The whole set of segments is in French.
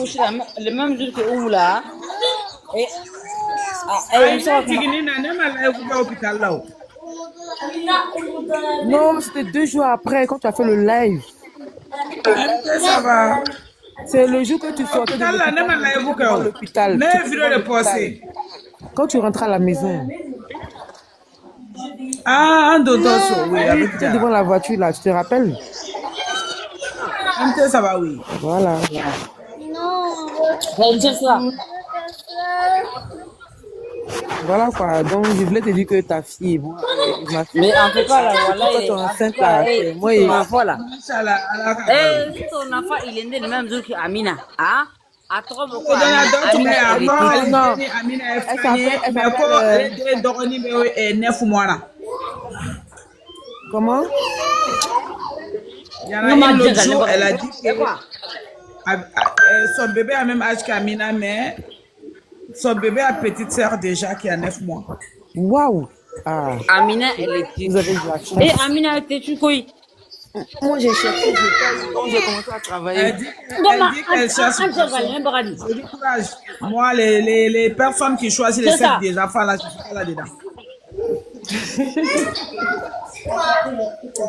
accouché le même jour que Oula. Et Ay, il me semble tigi ni na ne ma la ku ka hôpital là. Non, c'était 2 jours après, quand tu as fait le live. Ça va. C'est le jour que tu sortais de Hôpital là ne l'hôpital. ma Tu la ku étais ka. devant l'hôpital. Tu Ne étais vidéo devant de l'hôpital. posé. Quand tu rentrais à la maison. Ah, un dodo so oui Oui, avec tu étais devant Jara. la voiture là, tu te rappelles? Un ça va oui. Voilà. j'allais dire ça. Voilà quoi. Donc, je voulais te dire que ta fille est bonne. Ma fille. Mais en tout cas, là, voilà, Quand tu es en tout enceinte cas, là, hey, moi, si ton enfant là, Machallah, ala ka balo. si ton enfant il est né le même jour qu'Amina, hein? À trop beaucoup, Ko dona d'autres Amina, mais elle est avant petite. elle non. était Amina est Elle fanye s'appelle, mais ko elle dogoni be 9 mois là. comment? Il y en a Non, une mais l'autre Dieu, jour, elle a dit c'est que quoi? son bébé a même âge qu'Amina, mais son bébé a petite sœur déjà qui a 9 mois. Waouh! Ah, Amina, elle est petite. vous avez de la chance. Et Amina, elle était quoi? Moi, j'ai cherché, j'ai pas eu. Donc, j'ai commencé à travailler. Elle dit qu'elle cherche du courage. Moi, les personnes qui choisissent les C'est ça. sexe des enfants, là, je suis pas là-dedans.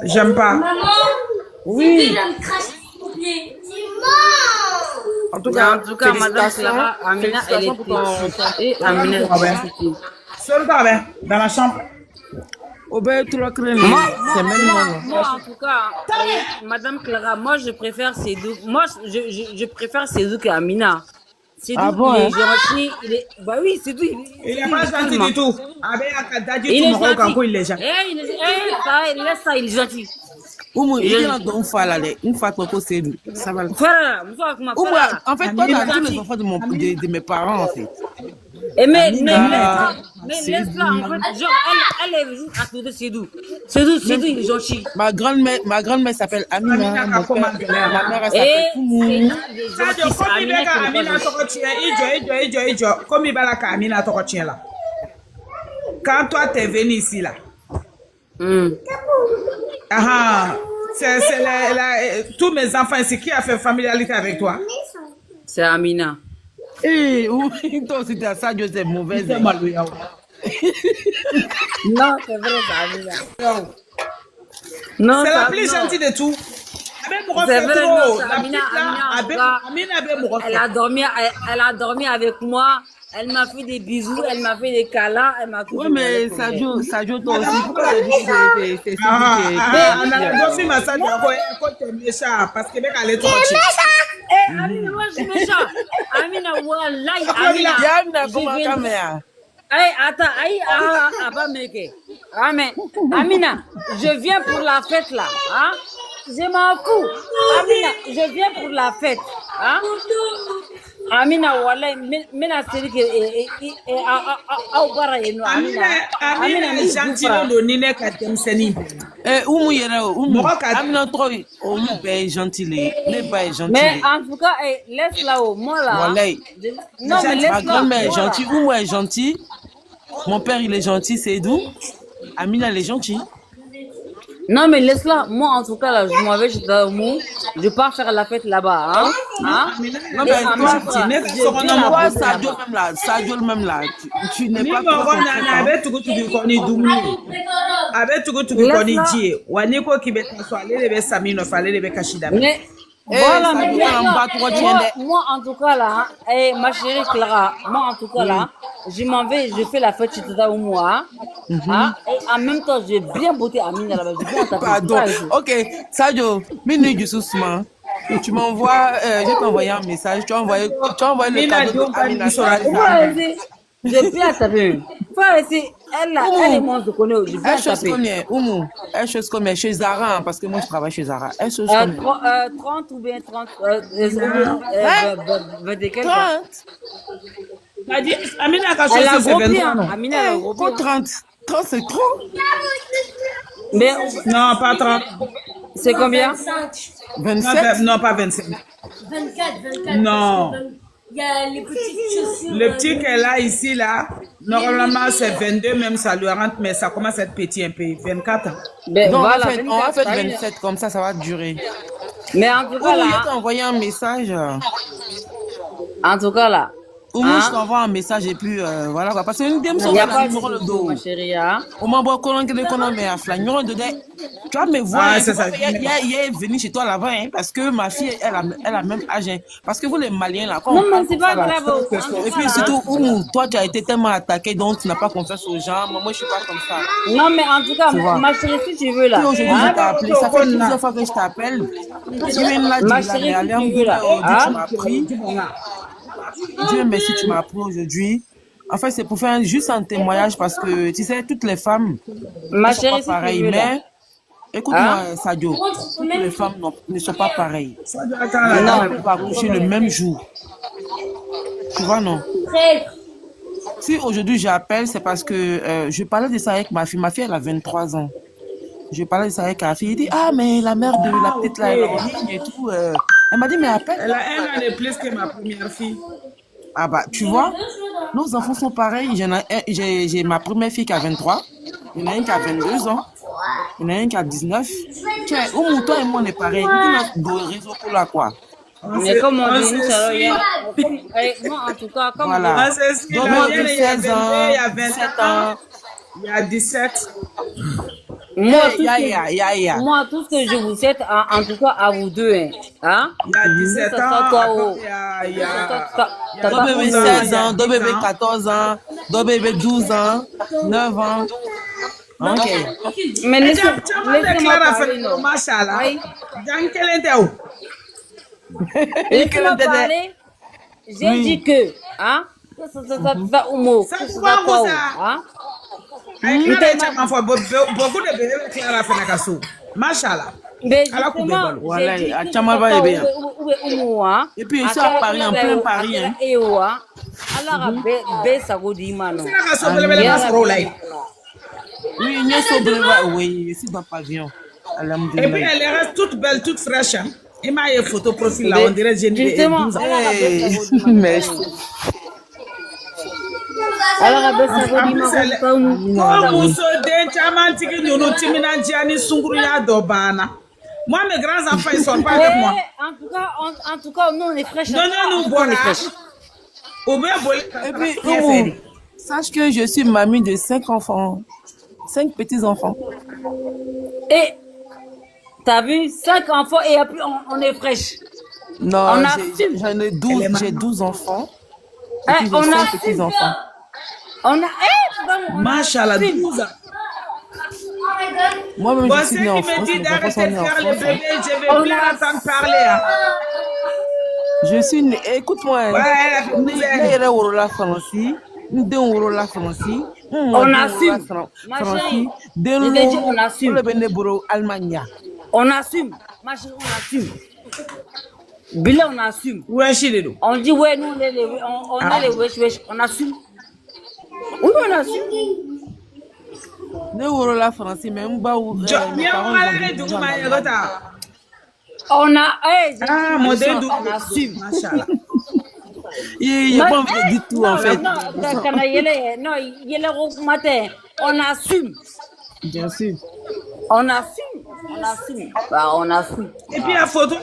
J'aime pas. Oui. En tout En tout cas, Madame félicitations. Clara, Amina, elle est Félicitations pour ton. petite. Et Amina, elle Ah ouais. est petite. Seul dans la chambre. Au ben, tout le crème. C'est même non. Moi, en tout cas, Madame Clara, moi, je préfère Sédou. Moi, je préfère Sédou qu'Amina. Sédou, Ah bon, il est hein? gentil. Bah oui, Sédou, Il n'est pas gentil du tout. Avec Akadadi, Il tout est le monde, gentil. il est gentil. Laisse ça, il est gentil. Oumu, il y a une fois là, une fois qu'on c'est ça va. Frère, Oumu, en fait, toi, t'as tous les enfants de mes parents, en fait. Et mais Amina, laisse-la, en fait, genre, elle est juste à côté de Sédou. Sédou, il est gentil. Ma grand-mère s'appelle Amina. Amina, Mon comment père, elle a ma mère, elle Et s'appelle Oumou. il est Ça, gentil, c'est comme il Amina est qui est Amina pas gentil. Ijo, comme il va la Amina Tokotien là. Quand toi t'es venu ici là, ah, c'est tous mes enfants ici, qui a fait familialité avec toi? C'est Amina. Eh, oui, toi aussi, t'as ça, Dieu, c'est mauvaise. Non, c'est vrai, c'est Amina. Non, C'est la ça- plus non. gentille de tout. C'est vrai, non, c'est La Amina, petite là, Amina, en tout cas, Amina avait mon elle a dormi avec moi. Elle m'a fait des bisous, elle m'a fait des câlins, elle m'a tout Oui, fait. mais Sadio, toi aussi, pourquoi tu dis que c'est on a aussi ma salle quand tu es méchant parce que mec allait trop chier. Eh, Amina, moi je suis méchant. Amina, wallahi, Amina. Yamna, je comment viens- caméra? Attends, pas mec. Ah, mais, Amina, je viens pour la fête là. Hein? Je m'en fous. Amina, je viens pour la fête. Hein? Amina, wallahi, mais la série que. Amina est gentille de Nine Katemseni. Eh, Oumou yɛrɛ o, Oumou. Mɔgɔ ka- Amina tɔgɔ, Oumou bɛɛ ye gentil le ye. Ne ba ye gentil Mais le. en tout cas, laisse là-haut, moi là. Wallahi. Non, mais Ma laisse là. grand-mère est gentille, Oumou est gentil. Mon père, il est gentil, c'est doux. Amina, elle est gentille. Non, mais laisse là. Moi, en tout cas, là, je m'en vais chez Daoumou. Je pars faire la fête là-bas. Hein? Hein? Non, Et mais Amina, toi, voilà, tu n'es je pas viens sur un la homme. toi, bosser Sadio là-bas. même là, tu n'es Ni pas mɔgɔ trop nana a confiant. bɛ tugu kɔni dumuni a bɛ tugu kɔni ji ye wa n'i ko k'i bɛ taa so ale de bɛ sami nɔfɛ ale de bɛ kasi daminɛ. Mais, Eh, voilà, ça mais doit laisse en là. bas, toi, tu es né. Moi, en tout cas, là, ma chérie Clara, moi, en tout cas, là, je m'en vais, je fais la fête chez Daoumou. Hein? Hein? Et en même temps, j'ai bien beauté Amina là-bas. J'ai bien tapé. Pardon. Ok, Sadio, minute du soussement. Tu m'envoies, je vais t'envoyer un message. Tu as envoyé le Mina cadeau Diop, d'Amina. J'ai bien tapé. Faut essayer. Elle, là, elle et moi, je connais. J'ai bien Elle chose tapé. combien, Oumou? Elle chose combien? Chez Zara, hein, parce que moi je travaille chez Zara. Elle chose combien? 30 ou bien 30. Quelques. 30. T'as dit Amina ka Elle a chose c'est gros pied. 23 Hein. non? Amina, elle a gros pied. Quoi 30? 30 c'est trop. Mais Non, pas 30. c'est combien? 27? Non, pas 25. 24. Non. Il y a les petites chaussures. Le petit qu'elle a ici, là, normalement, c'est 22, même ça lui rentre, mais ça commence à être petit un peu. 24 ans. Ben, Non, voilà, on va faire 24. 27, comme ça va durer. Mais en tout cas, Oumou, je là, t'ai envoyé un message. En tout cas, là. Ou moi, je t'envoie un message et puis voilà quoi. Parce que nous Il n'y a pas de numéro le souci, dos. ma chérie. Hein? Au moins, bon, qu'on mais à flanc, de tu vas me voir. Ah, Hein, c'est ça. il est venu chez toi là-bas, hein, parce que ma fille, elle a même âge. Hein, parce que vous, les Maliens, là, quand Non, on mais parle c'est comme pas ça, là, grave. et puis surtout, toi, tu as été tellement attaqué, donc tu n'as pas confiance aux gens. Moi, je suis pas comme ça. Non, mais en tout cas, Tu vois. ma chérie, si tu veux, là. Puis aujourd'hui, Hein? je t'ai appelé. Ça fait plusieurs fois que je t'appelle. Tu viens là, Ma tu chérie, l'as si allé, tu veux, là. tu Hein? m'as pris. Dieu merci, tu m'as appris aujourd'hui. En fait, c'est pour faire juste un témoignage parce que, tu sais, toutes les femmes Ma ne sont pas chérie, si tu pareilles. veux, là. Mais, écoute-moi, Hein? Sadio, toutes les femmes ne sont pas pareilles. Attends, Les là. femmes ne peuvent pas accoucher le même jour. Tu vois, non? Très. Si aujourd'hui j'appelle, c'est parce que je parlais de ça avec ma fille. Ma fille, elle a 23 ans. Je parlais de ça avec ma fille. Elle dit, ah, mais la mère de la petite là, elle est en ligne et tout. Elle m'a dit, mais appelle. Elle a un an de plus que ma première fille. Ah bah, tu vois, nos enfants sont pareils. J'ai ma première fille qui a 23. Il y en a une qui a 22 ans. Il y en a une qui a 19. Tiens, toi et moi, on est pareils. On a réseau pour là, quoi. Mais comme on dit, se nous, ça suit. moi, en tout cas, comme Voilà. On se suit. Donc, La moi, mienne, de il y a 16 ans, 22, il y a 17 20 ans, ans. il y a 17. moi, tout Ya, ce que- ya, ya, ya. moi, tout ce que je vous souhaite, en tout cas, à vous deux, hein. Hein? Il y a 17 Ça ans. sort toi, Attends, oh. il y a- il y a- il y a T'as Deux pas bébés 12 ans, 16 il y a ans, deux 10 bébés ans. 14 ans, deux bébés 12 ans, 9 ans. Ok. Mais Et laissez-moi tu as déclaré à parler, faire non. Machallah. Oui. Dans quel était où? Laissez-moi parler. J'ai Oui. dit que, hein? Ça, Oumo. Ça, Ça, pourquoi quoi, vous ça? hein? Clara est chaman fo beaucoup de bébés Clara fana ka so. Machallah. Mais Ala ku justement, bebalo. Voilà, j'ai dit à que Tchamaba, papa, eh bien. Oumo, hein? Et puis, ici à Paris, en plein Paris, hein. Alors, bé sago di mano. Sina ka so belebele ka soro la yi. Oui, il y a ce oui, ici dans le pavillon. Et puis Alhamdulillah. elle reste toute belle, toute fraîche. Hein. Et ma photo profil là, on dirait Jenny de Justement, 12 ans. Hey, merci. alors, bé sago En di plus, elle est- mano. Ko muso den caman tigi ninnu timinandiya ni sunkuruya dɔ banna. Moi, mes grands enfants, ils sont pas avec moi. En tout cas, nous, on est fraîches. Non, non, nous, on voilà. est fraîches. Ou bien, Et puis, Oumou, sache que je suis mamie de 5 enfants, 5 petits-enfants. Et, t'as vu, 5 enfants et après, on est fraîches. Non, On a j'en ai 12, Elle est j'ai maman. 12 enfants. Et Hein, puis j'ai on a 5 petits-enfants. On a, on a Machallah, 12 ans. Moi-même, Bon, je ceux suis qui née en me France, disent mes enfants sont d'arrêter de nés en faire le France. bébé, je vais plus entendre parler. Hein. Je suis née, écoute-moi, Ouais, elle a fait ne 12 ans. yɛrɛ wolola faransi n denw wolola faransi n On mɔdenw assume. wolola Ma faransi chérie, den je t'ai dit, on assume. o de bɛ ne bolo Allemagne yan. On assume. Ma chérie, on assume. Bila, on assume. Ouais, chez les deux. On dit, ouais, nous, on a les wesh wesh. On assume. Oui, on assume. ne wolola faransi mais n baw Jo, mes mieux parents on va ils aller ont du des coup, gens ma là-bas. gota. On a, j'ai Ah, dit, mon on Dieu, assume. Machallah. Il n'y a pas envie de dire tout en fait. Non, kana yele, non, yele ro matin. On assume. Bien sûr. On assume. On assume. Bah, on assume. Et puis la photo,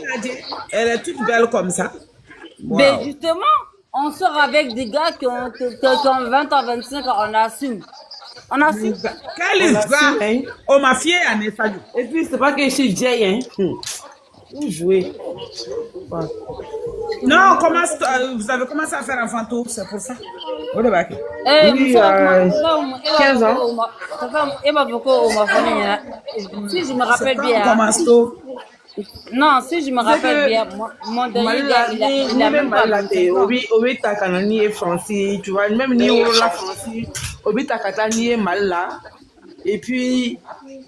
elle est toute belle comme ça. Mais justement, on sort avec des gars qui ont 20 ans, 25 ans. On assume. On assume. Quel est assume, hein. Oh, ma fille, elle est salut. Et puis c'est pas que je suis vieille hein. Vous jouez. Ouais. Non, vous avez commencé à faire enfant tour, c'est pour ça. Au débat. Eh, Oui, Moussa, 15 ans. Si je me rappelle Quand on bien. commence tôt. Non, si je me rappelle que bien, mon dernier Malila, gars, il a même pas Malila, 25 ans. Obi Takana ni est français, tu vois, même ni Wolola français, Obi Takata ni est Malila. Et puis,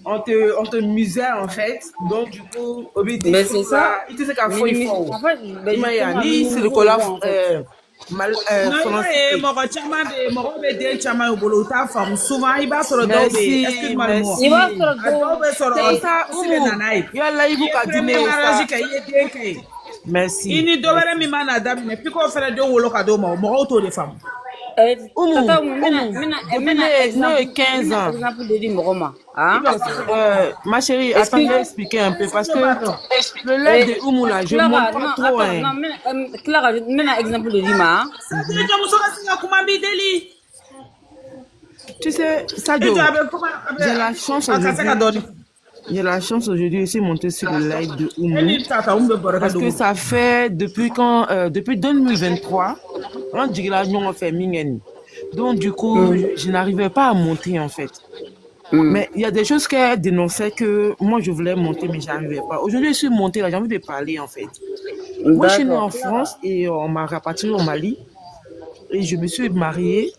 on te musait en fait, donc du coup, Obi te Mais c'est ça. il te sait qu'à fond il faut. En fait, ben, Mais justement, ni c'est le nous, collab en fait. Non, français. mɔgɔ caman de mɔgɔw bɛ den caman y'u bolo u t'a faamu souvent i b'a sɔrɔ dɔw bɛ Merci, excuse-moi le mot merci. Il va se a dɔw bɛ sɔrɔ C'est ça, si de nana ye yala i i b'u ye ka dîner premier mariage ça. kɛ i ye den kɛ ye i Merci. ni dɔ wɛrɛ min ma na daminɛ f'i k'o fɛnɛ den wolo ka d'o ma o mɔgɔw t'o de faamu Tata, depuis 15 ans. exemple de dire, Moroma. Hein? Ma chérie, Est-ce attends, je que- vais expliquer un peu parce que le lait de Oumou là, je ne monte pas non, trop. attends, Hein. non, Clara, je donne un exemple de Dima. Sadio muso ka singa kuma bi deli. Tu sais, Et Sadio, tu avais comment j'ai la chance aujourd'hui. J'ai la chance aujourd'hui aussi de monter sur le live de Oumou. Eni tata umbe boraka Parce que do. ça fait depuis 2023, on dirait la union a fait mingen. Donc du coup, je n'arrivais pas à monter en fait. Mais il y a des choses qu'elle dénonçait que moi je voulais monter mais j'arrivais pas. Aujourd'hui je suis montée là, j'ai envie de parler en fait. Moi je suis née en France et on m'a rapatriée au Mali et je me suis mariée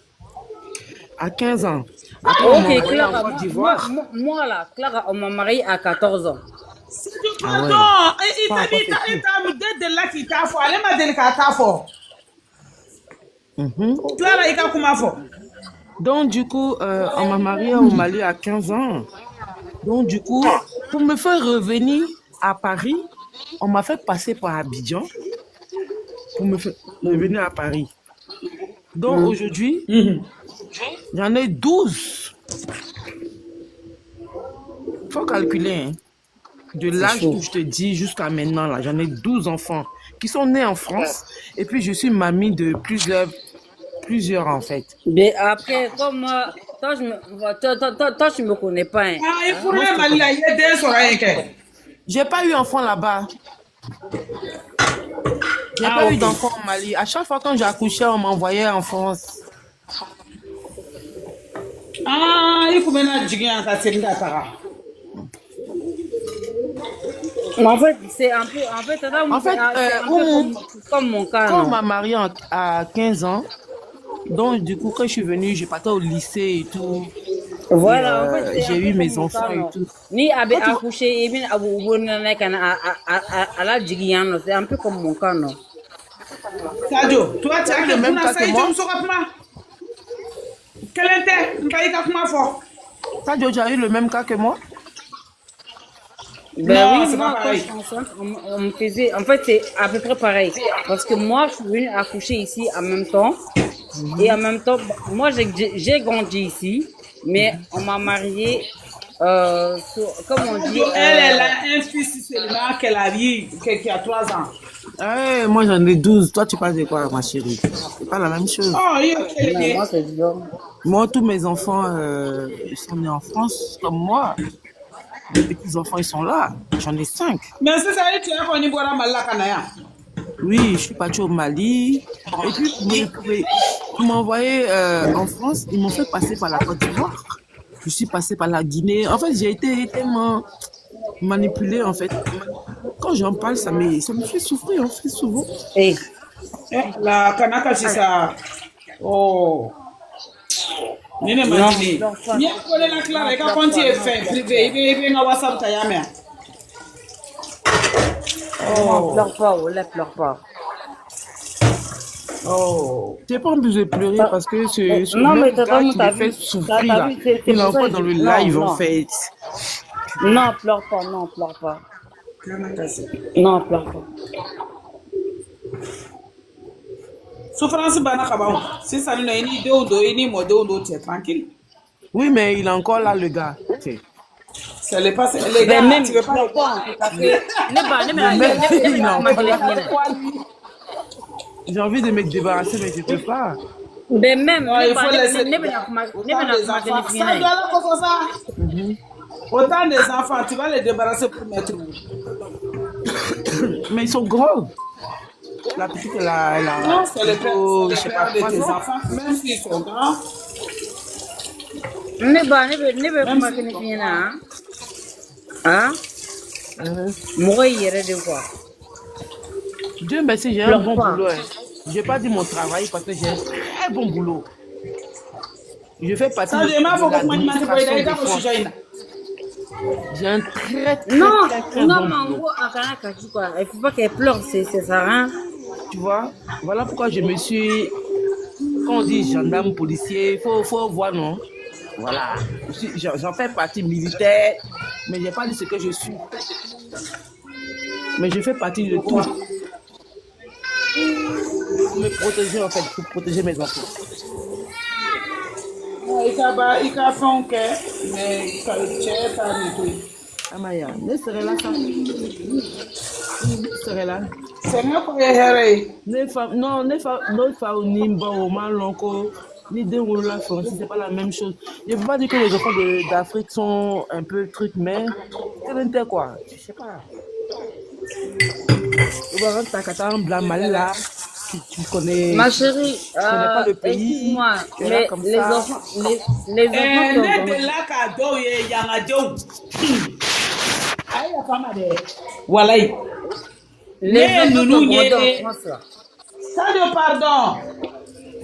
à 15 ans. Après, on m'a Ok, envoyée en Clara, Côte d'Ivoire. moi là, Clara, on m'a marié à 14 ans. Pardon, il t'a dit dès de là qu'il t'a fait. Elle m'a dit qu'il t'a fait. Clara, il t'a comment fait? Donc, du coup, on m'a mariée au Mali à 15 ans. Donc, du coup, pour me faire revenir à Paris, on m'a fait passer par Abidjan pour me faire revenir à Paris. Donc, aujourd'hui, j'en ai 12. Il faut calculer, hein. De l'âge où je te dis jusqu'à maintenant, là, j'en ai 12 enfants qui sont nés en France. Et puis, je suis mamie de plusieurs en fait. Mais après, comme moi, toi, tu me connais pas. Hein. Ah, il faut le Mali là, il y a des soirées. J'ai pas eu enfant là-bas. J'ai pas eu d'enfant au Mali. À chaque fois quand j'accouchais, on m'envoyait en France. Ah, il faut maintenant diguer en ta série d'Atara. En fait, c'est un peu. En fait, comme mon cas. Quand on Non? m'a mariée à 15 ans, donc du coup, quand je suis venue, je partais au lycée et tout. Voilà, Et, en fait, c'est j'ai un peu eu comme mes mon enfants cas, et non? tout. Ni avec accouché, et bien à la Djigiyano, c'est un peu comme mon cas, non? Sadio, toi, tu as le même cas que moi. Quel était? Sadio, tu as eu le même cas que moi? Ben Non, oui, c'est moi, pas quand pareil. je suis enceinte, on me faisait. En fait, c'est à peu près pareil. Parce que moi, je suis venue accoucher ici en même temps. Et en même temps, moi, j'ai grandi ici. Mais on m'a mariée, comme on dit. Elle a un fils seulement qu'elle a eu, qui a 3 ans. Ouais, moi j'en ai 12. Toi, tu parles de quoi, ma chérie? C'est pas la même chose. Oh, Non, moi, c'est dur. Moi, tous mes enfants ils sont nés en France, comme moi. Mes petits-enfants, ils sont là. J'en ai 5. mais c'est ça, tu as connu Bora Malakanaya. Oui, je suis partie au Mali. Et puis, pour m'envoyer en France, ils m'ont fait passer par la Côte d'Ivoire. Je suis passée par la Guinée. En fait, j'ai été tellement manipulée, en fait. Quand j'en parle, ça me fait souffrir, en fait, souvent. Hey. La Kanaka, c'est ça. Oh. Nene Non, Madini. non, pas. Bien collé la Clara, et quand tu es fait privé, il y a un WhatsApp, tu as Non, pleure pas, Ola, pleure pas. Oh. J'ai pas envie de pleurer parce que ce Non, mais même t'as gars vu, qui t'as me fait vu, souffrir, t'as là, vu, c'est il est pour ça encore que dans le je- non, live, en non. fait. Non, pleure pas, non, pleure pas. Kanaka, c'est. Non, pleure pas. Souffrance, bana kabao. Si ça nous a une idée ou deux, une mode, tu es tranquille. Oui, mais il est encore là, le gars. Ok. Ça les passe. Les gars, Ben même, tu veux pas. pleure pas, en fait, parce que... Il est encore là. J'ai envie de me débarrasser, mais je peux pas. Ben même, Non, il faut laisser. ne Autant des enfants. Ça doit la comme ça. Autant des enfants, tu vas les débarrasser pour mettre où? Mais ils sont grands. La petite, elle a Non, c'est le plutôt, père, je sais c'est pas, le père de tes 3 ans. enfants, même s'ils sont grands. Hein? Moi, il y aurait de quoi? Dieu merci, j'ai un Pleure bon pas. boulot. Hein. Je n'ai pas dit mon travail parce que j'ai un très bon boulot. Je fais partie Ça, de j'ai mal pour que moi, je l'administration m'en de France. J'ai un très, très, Non, très, très non, bon mais en boulot. gros, quoi. Il faut pas qu'elle pleure, c'est ça, hein? Tu vois, voilà pourquoi je me suis... Quand on dit gendarme, policier, il faut voir, non? Voilà. J'en fais partie militaire, mais je n'ai pas dit ce que je suis. Mais je fais partie de tout. Pour me protéger, en fait, pour protéger mes enfants. Il a fait un cœur, mais il a pas nettoyé. Amaya, ne serait là ça. Ne serait là. C'est moi qui ai erré. Non, notre fa au nimba au malonco, ni de la France, c'est pas la même chose. Je veux pas dire que les enfants d'Afrique sont un peu trucs, mais c'est quoi? Je sais pas. Tu vas rentrer à un blanc mal là. Tu connais. Ma chérie, tu connais pas le pays. excuse-moi, Tu es là mais comme les ça. enfants, les enfants qui ont N'est de là qu'à dos et yangadou. Aïe, la femme a des. Voilà. les Mais enfants qui ont nous grandi en y France là. ça de pardon.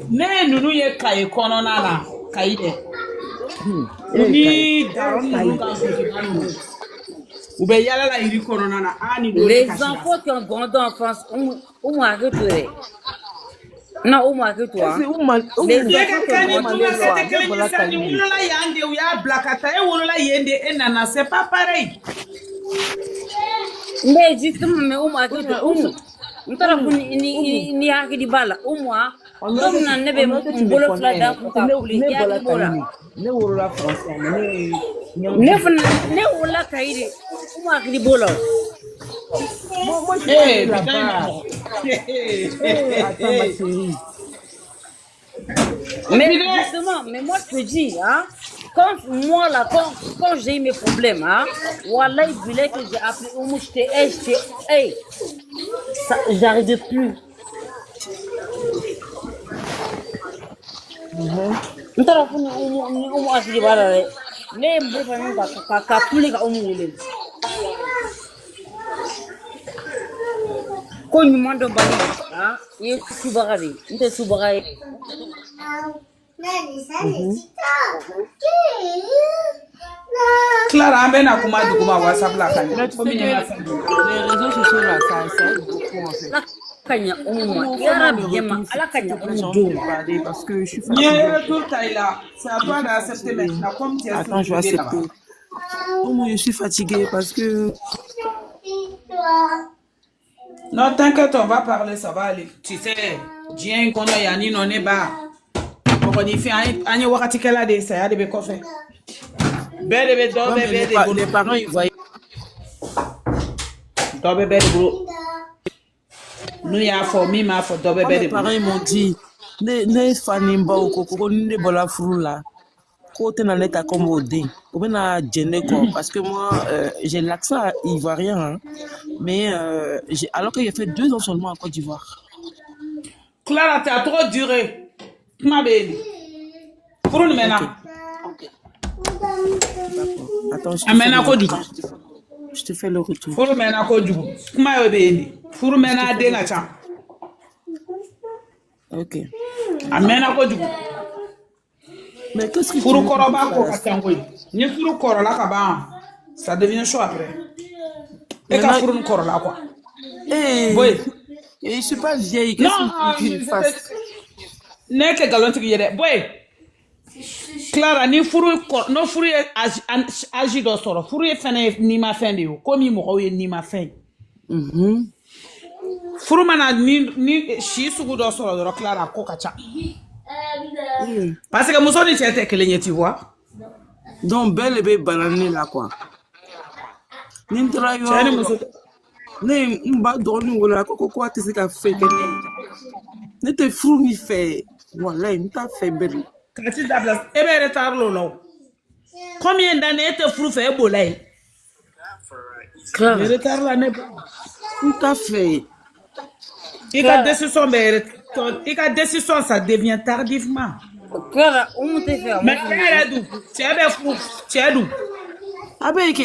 Mais nous y kaye konona la kaye de. Ni daron nous ka ou bien yala la iri konona na ani do Les enfants qui ont grandi en France, où m'arrête non, où m'arrête toi. C'est où mal. Les Ye enfants qui ka ont kani grandi tula c'était que les sani wolola yande ou ya blakata e wolola yende e nana c'est pas pareil. mais justement, mais où m'arrête où on t'a ni à qui bala où moi comme on n'avait un bolo fladan pour calculer il y a des bola Ne wolola français, ne ne wala kaide où m'arrête bola moi je Eh suis là-bas. Attends ma chérie. mais justement mais moi je te dis hein quand moi là quand j'ai eu mes problèmes hein voilà il voulait que j'ai appelé au moins j'étais hey ça j'arrivais plus ntara funi umu asiri barare ne mbe fa ka puli ka umu wule ko nyuma do bani ha ye subagari nte subagari Clara ambe na kuma du kuma WhatsApp la kani. Mais tu sais que les réseaux sociaux là, ça aide beaucoup en fait. la kanya umu ya rabbi yema ala kanya Les gens umu vont parler parce que je suis Ni fatiguée. retour Taïla. C'est à toi d'accepter maintenant comme tu es Attends, je vais soufflé accepter. là-bas. Oh, moi, je suis fatiguée parce que Non, t'inquiète, on va parler, ça va aller. Tu sais, Dien kono yani non est bas. Pour qu'on y fait un wakati kala de ça, de be kofe. Belle be do non, mais bébé les de parents ils voyaient. do bébé de bro. Nous ya for mi ma for do bébé Les de parents bro. ils m'ont dit, ne fanimba ou koko ne bola frou là. Côté na l'état comme au dé. Ou bien à gêner quoi. Parce que moi, j'ai l'accent ivoirien, hein. Mais alors que j'ai fait 2 ans seulement en Côte d'Ivoire. Clara, t'as trop duré. Ma baby. Pour nous maintenant. Attends, je te, Amena fais ko le du. retour. Je te fais le retour. Pour maintenant ko du. Kuma yo baby. Pour maintenant de nga cha. Ok. Amena ko du. Mais qu'est-ce que tu Pour veux que koroba je ko fasse? katango. Ni pour korola ka ba. Ça devient chaud après. Et Maintenant- ka pour nous korola quoi. Hey, Boy. et je suis pas vieille. Non, Qu'est-ce que tu fasses? ne ke galon tigi yede. Boy. Clara ni furu no furu ye agi do soro. Furu ye fene ni ma fin de yo. Komi mo ye ni ma fin. Furu mana ni shi sugu do soro do Clara ko kacha. Parce que muso ni chete kelenye tu vois. Donc, belle et belle banane là, quoi. Nintra yo. Chani muso. Ne mba doni wala ko quoi tu sais qu'a fait que ne te fous ni fait. Voilà, il t'a fait belle. Kati dabla ebe retard lo lo. Combien d'années te furu fait bolay? Le retard là ne pas. Il t'a fait. Il a décision mais il a décision ça devient tardivement. Clara umu te fait Mais elle est d'où? Tu es fou, tu es d'où? Avec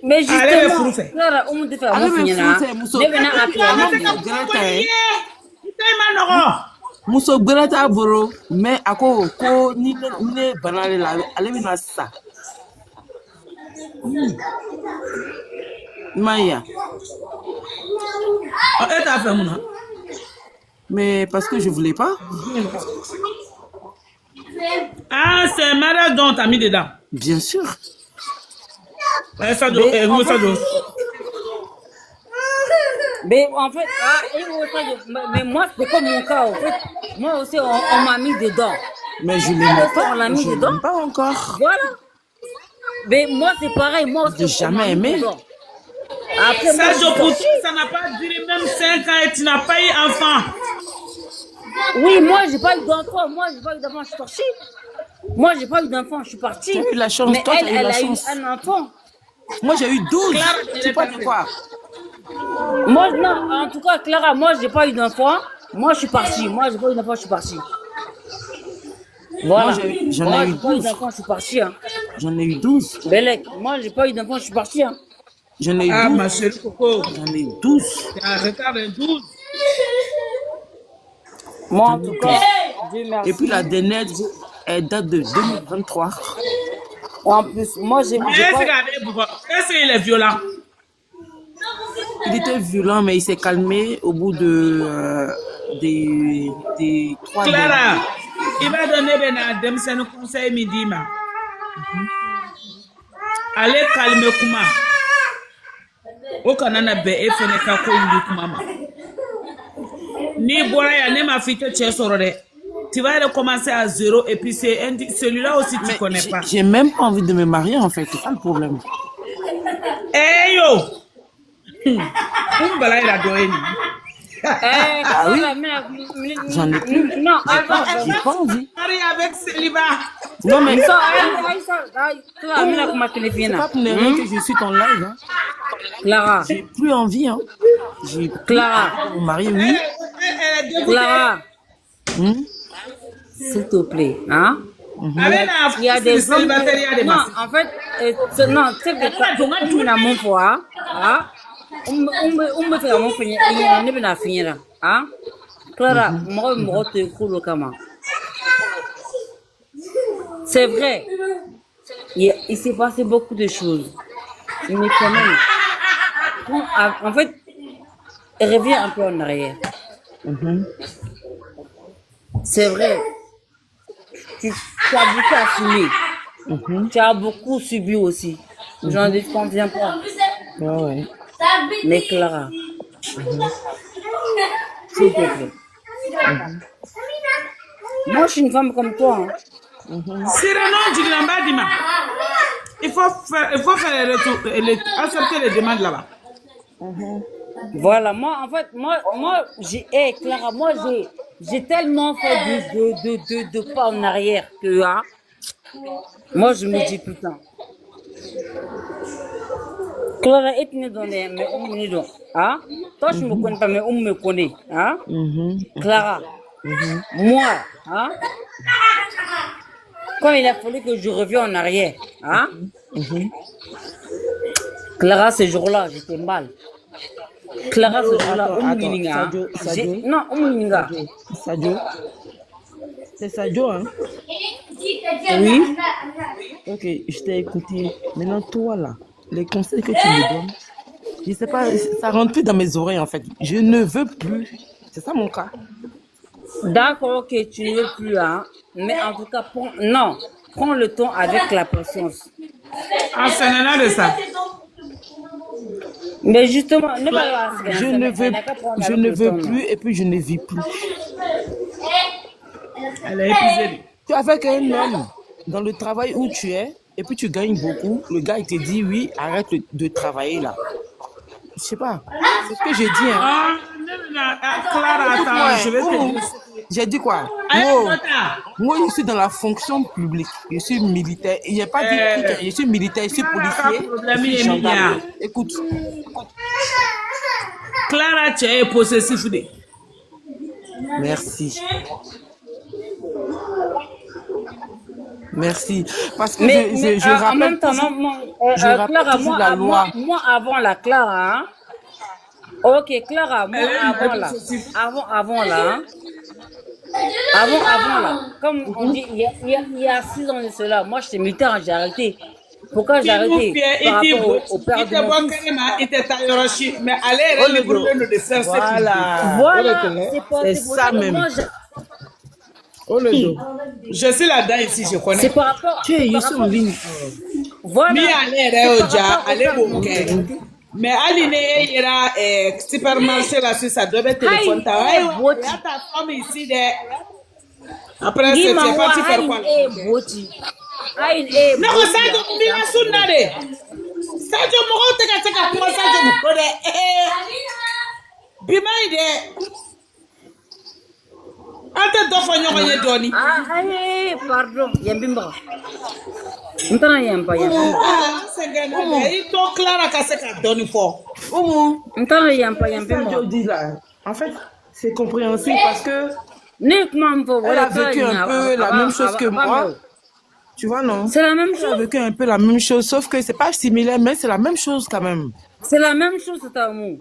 mais Allez, justement le fruit. Clara umu te fait Allez, umu le fina fruit, Mousso. ne bena appeler Muso berata boro mais ako ko ni ne banale la ale bina sa. Maya. Et t'as fait mon. Mais parce que je voulais pas. Ah, c'est malade dont t'as mis dedans. Bien sûr. Ça doit ça doit. mais en fait mais moi c'est comme mon cas en fait moi aussi on m'a mis dedans Mais je l'aimais On l'a pas. mis Je dedans. l'aime pas encore. Voilà. Mais moi, c'est pareil. Moi aussi, J'ai jamais on m'a mis aimé. dedans. Après, moi, Ça, je suis je pour sortie. ça n'a pas duré même 5 ans et tu n'as pas eu enfant. Oui, moi, j'ai pas eu d'enfant. Moi, j'ai pas eu d'enfant. Je suis sortie. Moi, j'ai pas eu d'enfant. Je suis partie. Tu as eu la chance. Mais Toi, tu elle, as eu elle la a eu chance. un enfant. Moi, j'ai eu 12. Clara, Tu sais pas de quoi? Moi, non, en tout cas, Clara, moi, j'ai pas eu d'enfant. Moi, je suis partie. Moi, j'ai pas eu d'enfant. Je suis partie. Voilà. Moi, j'en Moi, ai eu j'ai pas eu 12. d'enfant. Je suis partie. Hein. J'en ai eu 12. Belek, moi, j'ai pas eu d'enfant. Je suis partie. Hein. J'en ai eu Ah, 12. ma chérie Coco, J'en ai eu 12. t'es en retard de 12. Moi, en tout cas, Dieu merci. Et puis la dernière, elle date de 2023. En plus, moi, j'ai Est-ce pas... qu'il est violent? Il était violent, mais il s'est calmé au bout de des 3 mois. Clara, il va donner un conseil midi. Allez calmer Kuma. Au Canada, et Feneka Kuma. Ni Boya, ni ma fille, tu vas recommencer à zéro et puis c'est celui-là aussi tu connais pas. J'ai même pas envie de me marier en fait, c'est ça le problème. Eh yo! Umbala il a donné. Ah oui? J'en ai plus. Non, J'ai pas envie. Marie avec célibat. Non mais ça, c'est pas pour les rien que je suis ton live. Hein. Clara, J'ai plus envie. Hein. J'ai Clara, mon mari, oui. Clara, Hmm? s'il te plaît, hein? Il y a des hommes. Non, en fait, non, tu sais que tu n'as mon foi, hein? On me fait mon finir, il y a un à finir là, hein? Clara, moi, te coule comment? C'est vrai, il s'est passé beaucoup de choses, mais quand même, en fait, reviens un peu en arrière. C'est vrai. Tu as beaucoup assumé. Tu as beaucoup subi aussi. J'en conviens pas. Ouais. Mais Clara, s'il te plaît. Moi, je suis une femme comme toi. Hein. Il faut faire les retours, accepter les demandes là-bas. Voilà, moi, en fait, moi Clara, moi, j'ai tellement fait de pas en arrière que, hein, moi, je me dis, putain. Clara, est née dans les, mais on me dit, hein? Toi, je me connais pas, mais on me connaît, hein? Clara, moi, hein? Quand il a fallu que je revienne en arrière, hein? Clara, ce jour-là, j'étais mal. Clara, ce jour-là, non, Sadio. C'est Sadio, hein? Oui. Ok, je t'ai écouté. Maintenant, toi, là, les conseils que tu me donnes, je sais pas, ça rentre plus dans mes oreilles, en fait. Je ne veux plus. C'est ça mon cas. D'accord, ok, tu ne veux plus, hein. Mais en tout cas, prends le temps avec la patience. Enseignez-la de ça. Mais justement, ne pas Je ne veux plus et puis je ne vis plus. Elle est épuisée. Tu es avec un homme dans le travail où tu es et puis tu gagnes beaucoup. Le gars, il te dit oui, arrête de travailler là. Je sais pas. C'est ce que j'ai dit. Hein. Clara, attends, je vais te dire. J'ai dit quoi? Moi, je suis dans la fonction publique. Je suis militaire. Il n'y a pas dit que je suis militaire, je suis policier. Je suis gendarme. Écoute. Clara, tu es possessif. Merci. Merci. Parce que je rappelle, en même temps, Clara, toujours la loi. Moi, avant la Clara, hein? Ok, Clara, moi, avant là, hein? Avant là, comme on dit, il y a 6 ans de cela, moi j'étais militaire, j'ai arrêté. Pourquoi j'ai arrêté? Par rapport au père de mon fils. Mais allez, les problèmes de faire Voilà, c'est ça même. Je suis là-dedans ici, je connais. C'est par rapport. Je suis en ligne. Voilà. Mais Aline ira supermarché là sur sa double téléphone. Ta femme ici Après, c'est parti faire quoi? Non, Sadio, Bima Sunade. Sadio Moro, Teka, comment Sadio Moro? Bima ide. Ante dofa nyoko ye doni. Pardon, Yambimba. Ntana yamba. Il to Clara Kaseka doni fort. Ntana yamba. Sadio dit là. En fait, c'est compréhensible parce que elle a vécu un peu la même chose que moi. Tu vois, non? C'est la même chose. Elle a vécu un peu la même chose, sauf que c'est pas similaire, mais c'est la même chose quand même. C'est la même chose, c'est un mot.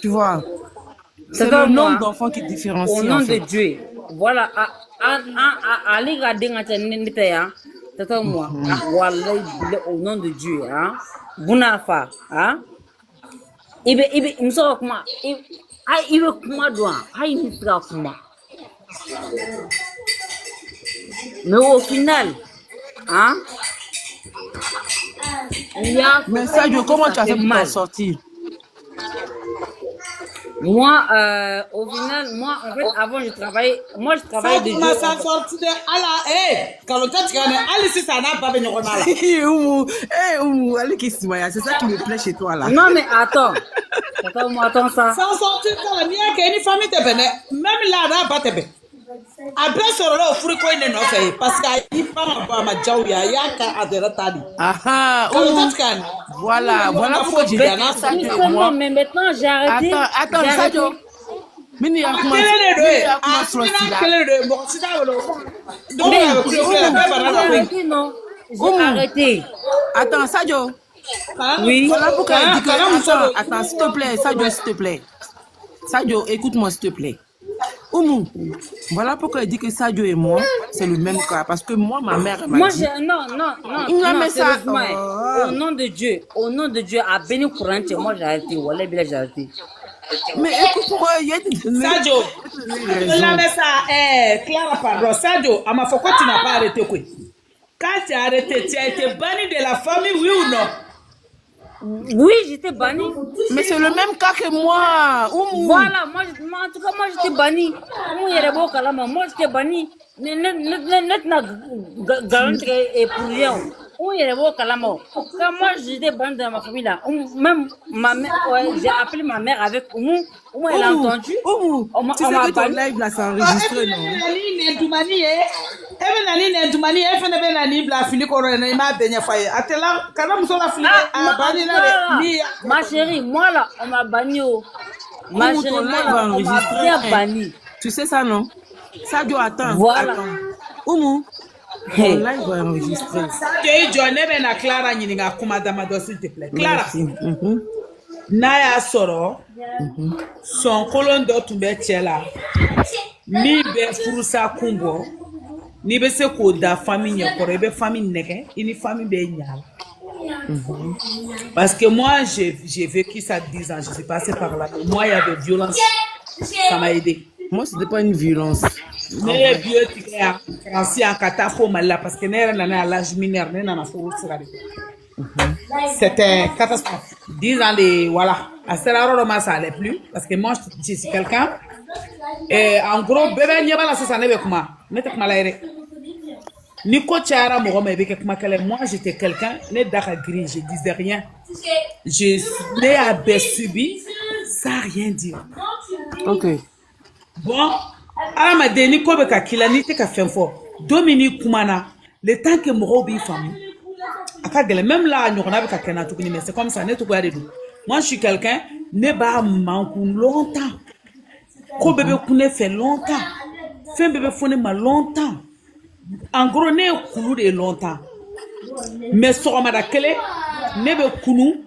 Tu vois? C'est le nombre d'enfants qui différencie. Au nom de Dieu. Voilà. Ali Gadinga Tenitaya. C'est un moi. Au nom de Dieu. Bunafa. Il me sort comment? Il veut comment doit. Il me sort comment? Mais au final, mais Sadio, comment tu as fait pour t'en sortir? Moi, au final, en fait, avant, je travaillais de jour. Ça sorti de quand tu gagnes, allez, si ça n'a pas venu au mal. Allez, c'est ça qui me plaît chez toi là. Non, mais attends ça. Sans sortir de la mienne, qu'il y a une famille te venait, même là, n'a pas te venait. Après, sur le fruit, quoi, il n'est fait parce qu'il parle pas ma jaouya, il y a qu'à adhérer. Voilà pourquoi j'ai dit ça. Mais maintenant, j'ai arrêté. Attends, Sadio. Mini j'ai arrêté. Attends, Sadio. Oui. Voilà pourquoi il dit que. Attends, s'il te plaît, Sadio, écoute-moi, s'il te plaît. Oumou, voilà pourquoi il dit que Sadio et moi, c'est le même cas. Parce que moi, ma mère m'a dit... Non, sérieusement, au nom de Dieu, à béni courant, moi j'ai arrêté. Voilà, j'ai arrêté. Mais écoute-moi, il y a des... Sadio, Clara, pardon. Sadio, à ma foi, tu n'as pas arrêté quoi? Quand tu as arrêté, tu as été banni de la famille, oui ou non? Oui, j'étais banni. Mais c'est le même cas que moi. Voilà, en tout cas, moi j'étais banni. Moi j'étais banni. Quand moi j'étais banni dans ma famille là, même ma mère, j'ai appelé ma mère avec Oumou, elle a entendu. Tu sais que ton live là c'est enregistré, non? Ma chérie, moi là, on m'a banni. Ma chérie, on m'a bien banni. Tu sais ça, non? Sadio, attends. Voilà. Oumou, ton live va enregistrer. Clara, s'il te plaît. Clara. Naya soro. Son colon d'otumbe tchela. Mi be furusa kumbo. Ni be se ko da famille nyakore be famille neke, ini famille be nyala. Parce que moi j'ai vécu ça 10 ans, je suis passée par là. Moi il y avait violence. Ça m'a aidé. Moi c'était pas une violence. Mais vieux tigre Francis en katafo mala parce que nera nana à l'âge mineur nana fo sirade. C'était catastrophe. 10 ans de voilà. À Serraro ma ça allait plus parce que moi je suis quelqu'un et en gros bébé nyaba la ça nebe kuma. Mette kuma la ere. Ni ko tiara mo me beke kuma kale moi j'étais quelqu'un né daka gris, je disais rien. Je n'ai à subi sans rien dire. OK. Bon, à ma dernière ko be ka kilani te ka fenfo. Dominique Koumana, le temps que mo bi femme. Même là, nous avons mais c'est comme ça. Moi, je suis quelqu'un, ne pas manquer longtemps. Quand bébé connaît fait longtemps, fait bébé fone ma longtemps. En gros, ne kunu de longtemps. Mais sur ma dakele, ne be kunu.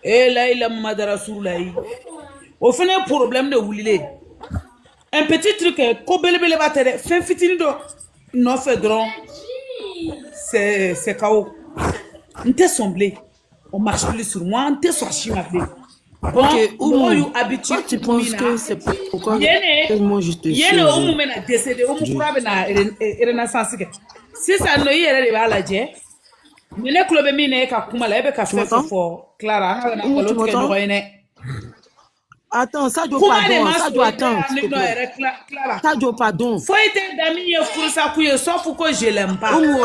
Et là, il a madara sur là. Au fin un problème de oulile. Un petit truc, quand bébé va te faire fitini do, non fait drôle. C'est chaos. On t'est semblé. On marche plus sur moi. On t'est sorti ma vie. Ok, Oumou, habitué. Tu penses que c'est pourquoi moi je te suis. Yéne Oumou mena décédé. Oumou kura bena renaissance. Si ça ne y est pas la dje. Mene club mine ka kuma la ebe ka fait fort. Clara, tu m'entends? Attends, Sadio, Kuma de pardon. ma Sadio, soyez attends, s'il te non, plaît. Clara. Sadio, pardon. Faut être d'amis et Foussa Kouye, sauf que je l'aime pas. Oumou,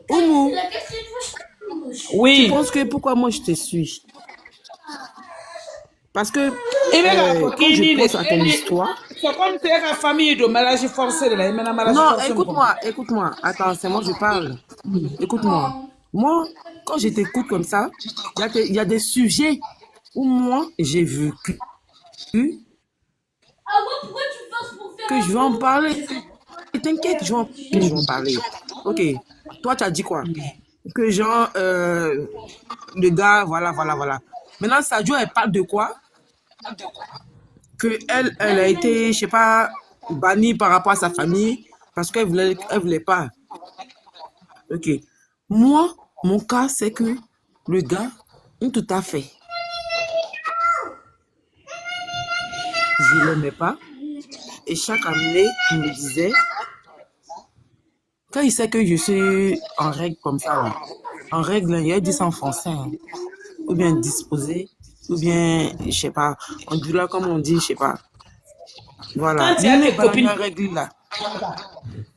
Oumou, tu Oui. penses que pourquoi moi je te suis? Parce que Et quand je pense à ton histoire... c'est comme si la famille de mariage forcé. Non, écoute-moi. Attends, c'est moi je parle. Écoute-moi. Moi, quand je t'écoute comme ça, il y a des sujets où moi, j'ai vécu Ah ouais, pourquoi tu forces pour faire que je vais en parler. T'inquiète, je vais en parler. Ok. Toi, tu as dit quoi? Que genre, le gars, voilà. Maintenant, Sadio, elle parle de quoi? Que elle a été, je sais pas, bannie par rapport à sa famille parce qu'elle voulait pas. Ok. Moi, mon cas, c'est que le gars, tout à fait. Je l'aimais pas. Et chaque année, il me disait, quand il sait que je suis en règle comme ça, là, en règle, il y a dit ça en français, hein, ou bien disposé, ou bien, je sais pas, on dit là comme on dit, je sais pas. Voilà. Quand il y a des copines. Règle là.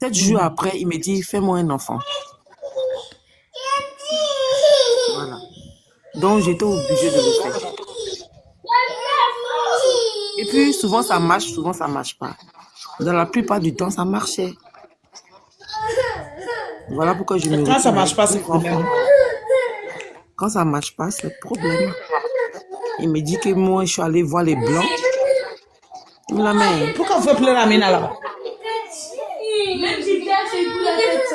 7 jours après, il me dit, fais-moi un enfant. Voilà. Donc, j'étais obligée de le faire. Et puis, souvent ça marche pas. Dans la plupart du temps, ça marchait. Voilà pourquoi je me Quand ça marche pas, c'est le problème. Quand ça marche pas, c'est le problème. Il me dit que moi, je suis allée voir les blancs. La main. Pourquoi vous faites pleurer Amina là-bas? Même si tu as fait pour la tête.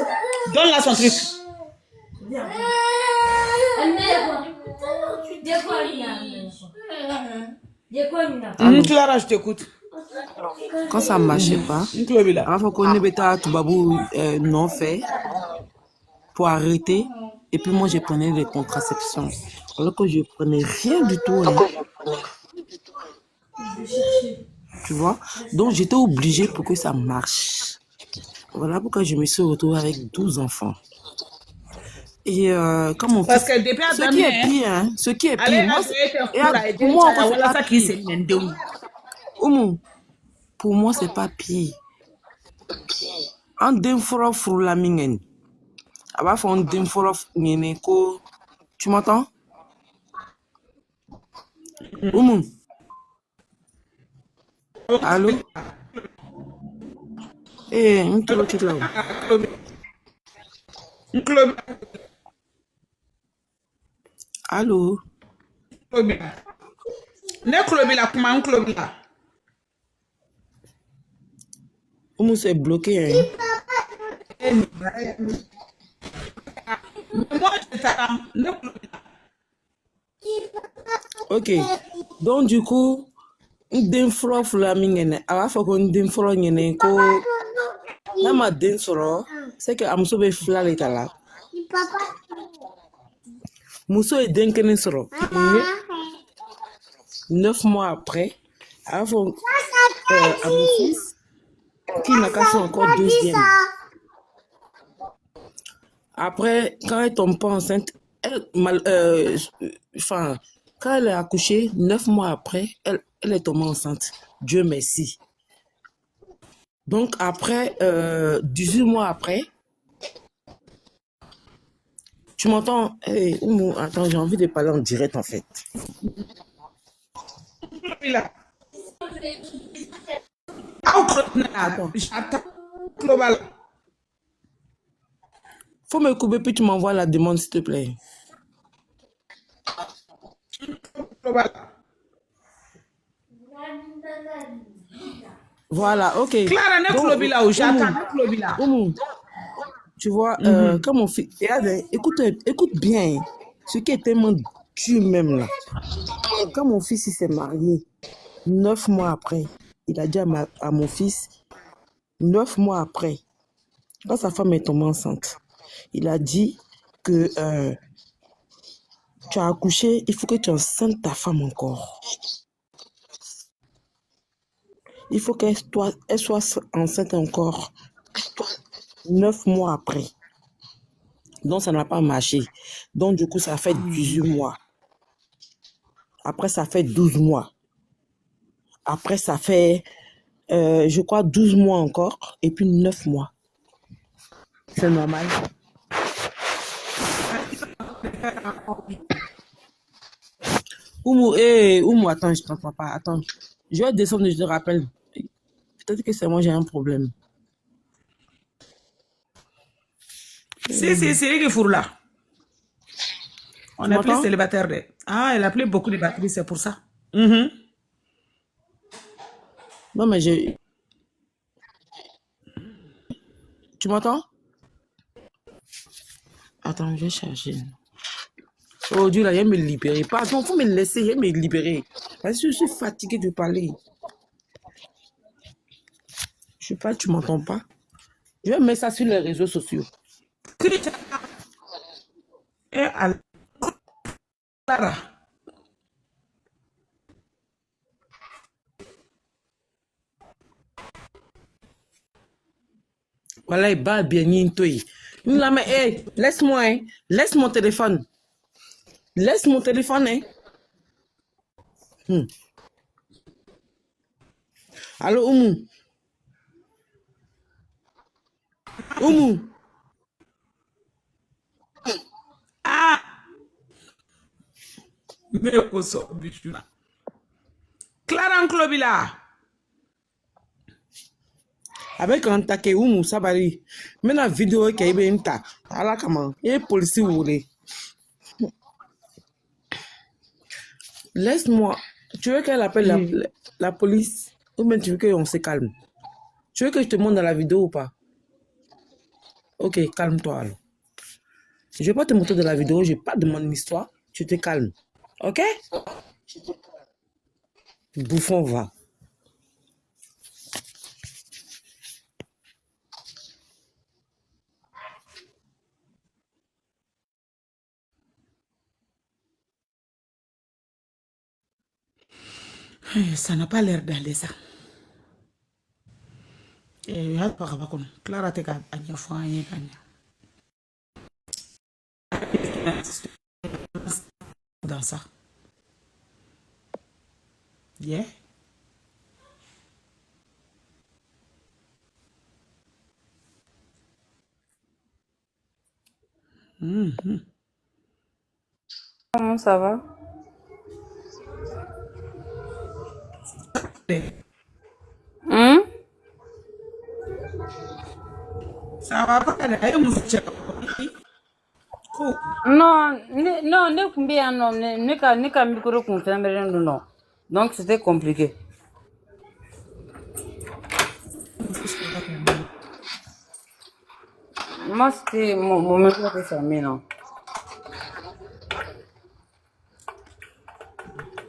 Donne-la son truc. Clara, je t'écoute. Quand ça ne marchait pas, il faut qu'on ait tout babou non fait pour arrêter. Et puis moi, je prenais les contraceptions. Alors que je prenais rien du tout. Hein. Tu vois? Donc, j'étais obligée pour que ça marche. Voilà pourquoi je me suis retrouvée avec 12 enfants. Et comme mon Parce fils, que depuis ce qui est pire, hein, ce qui est pire, pour moi, c'est pas pire. En d'inforo frulamingen. Aba fon d'inforo ko. Tu m'entends? Oumou. Allô? Eh, un truc là. Allô? Oumou c'est bloqué, hein? Ok. Donc du coup, den fɔlɔ fila min kɛnɛ a b'a fɔ ko n den fɔlɔ ɲɛnɛ ko n'a ma den sɔrɔ c'est que a muso bɛ fila de ta la muso ye den kelen sɔrɔ 9 mois après a b'a fɔ à mon fils qu'il n'a qu'à faire encore deuxième. Après quand elle tombe pas enceinte quand elle est accouchée 9 mois après elle est tombée enceinte. Dieu merci. Donc après 18 mois après, tu m'entends? Hey, attends, j'ai envie de parler en direct en fait. Attends. Faut me couper puis tu m'envoies la demande s'il te plaît. Voilà, ok. Clara, tu vois, comme mon fils, écoute bien, ce qui est tellement dur même là. Quand mon fils s'est marié, 9 mois après, il a dit à mon fils, 9 mois après, quand sa femme est tombée enceinte, il a dit que tu as accouché, il faut que tu enceintes ta femme encore. Il faut qu'elle soit enceinte encore 9 mois après. Donc, ça n'a pas marché. Donc, du coup, ça fait 18 mois. Après, ça fait 12 mois. Après, ça fait, je crois, 12 mois encore. Et puis 9 mois. C'est normal. Oumou, attends, je t'entends pas. Attends. Je vais descendre, je te rappelle. Peut-être que c'est moi, j'ai un problème. Si, c'est lui qui fourre là. On est plus m'entends? célibataire. Ah, elle a pris beaucoup de batteries, c'est pour ça. Mhm. Non, mais tu m'entends? Attends, je vais charger. Oh Dieu, là, il va me libérer. Pardon, faut me laisser, il va me libérer. Parce que je suis fatiguée de parler. Je sais pas, tu m'entends pas? Je vais mettre ça sur les réseaux sociaux. Et Clara. Voilà, il bat bien toi. Non, mais hey, laisse-moi, hein. Laisse mon téléphone. Laisse mon téléphone, hein. Allô, Oumou? Oumou? Ah! Mais où sont les bichous là? Clara en Clobila. Avec un taquet, Oumou, ça va aller. Mais la vidéo qui est bien ta. Alors, comment? Il est policier, vous voulez. Laisse-moi. Tu veux qu'elle appelle la police? Ou bien tu veux qu'on se calme? Tu veux que je te montre dans la vidéo ou pas? Ok, calme-toi alors. Je ne vais pas te montrer de la vidéo, je n'ai pas de mon histoire. Tu te calmes. Ok? Bouffon va. Ça n'a pas l'air d'aller ça. Et Clara te ka a ɲɛfɔ an ye ka ɲa. Dans ça. Yeah. Comment ça va? Hum? Ça va pas aller. Elle me fait cool. Non, non, ne kun bɛ yan nɔ, ne ka micro kun fɛn bɛlen don nɔ. Donc c'était compliqué. Moi, c'était mon micro était fermé, non.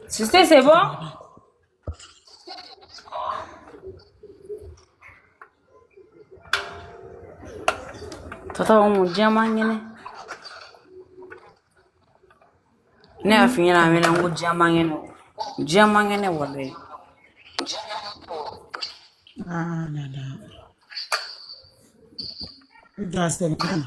C'est bon? Tata, on m'a dit à manger. Ne y'a f'i ɲɛna a mɛna n ko jɛman ŋɛnɛ o. Jɛman ŋɛnɛ walahi. Ah, nana. Just a minute.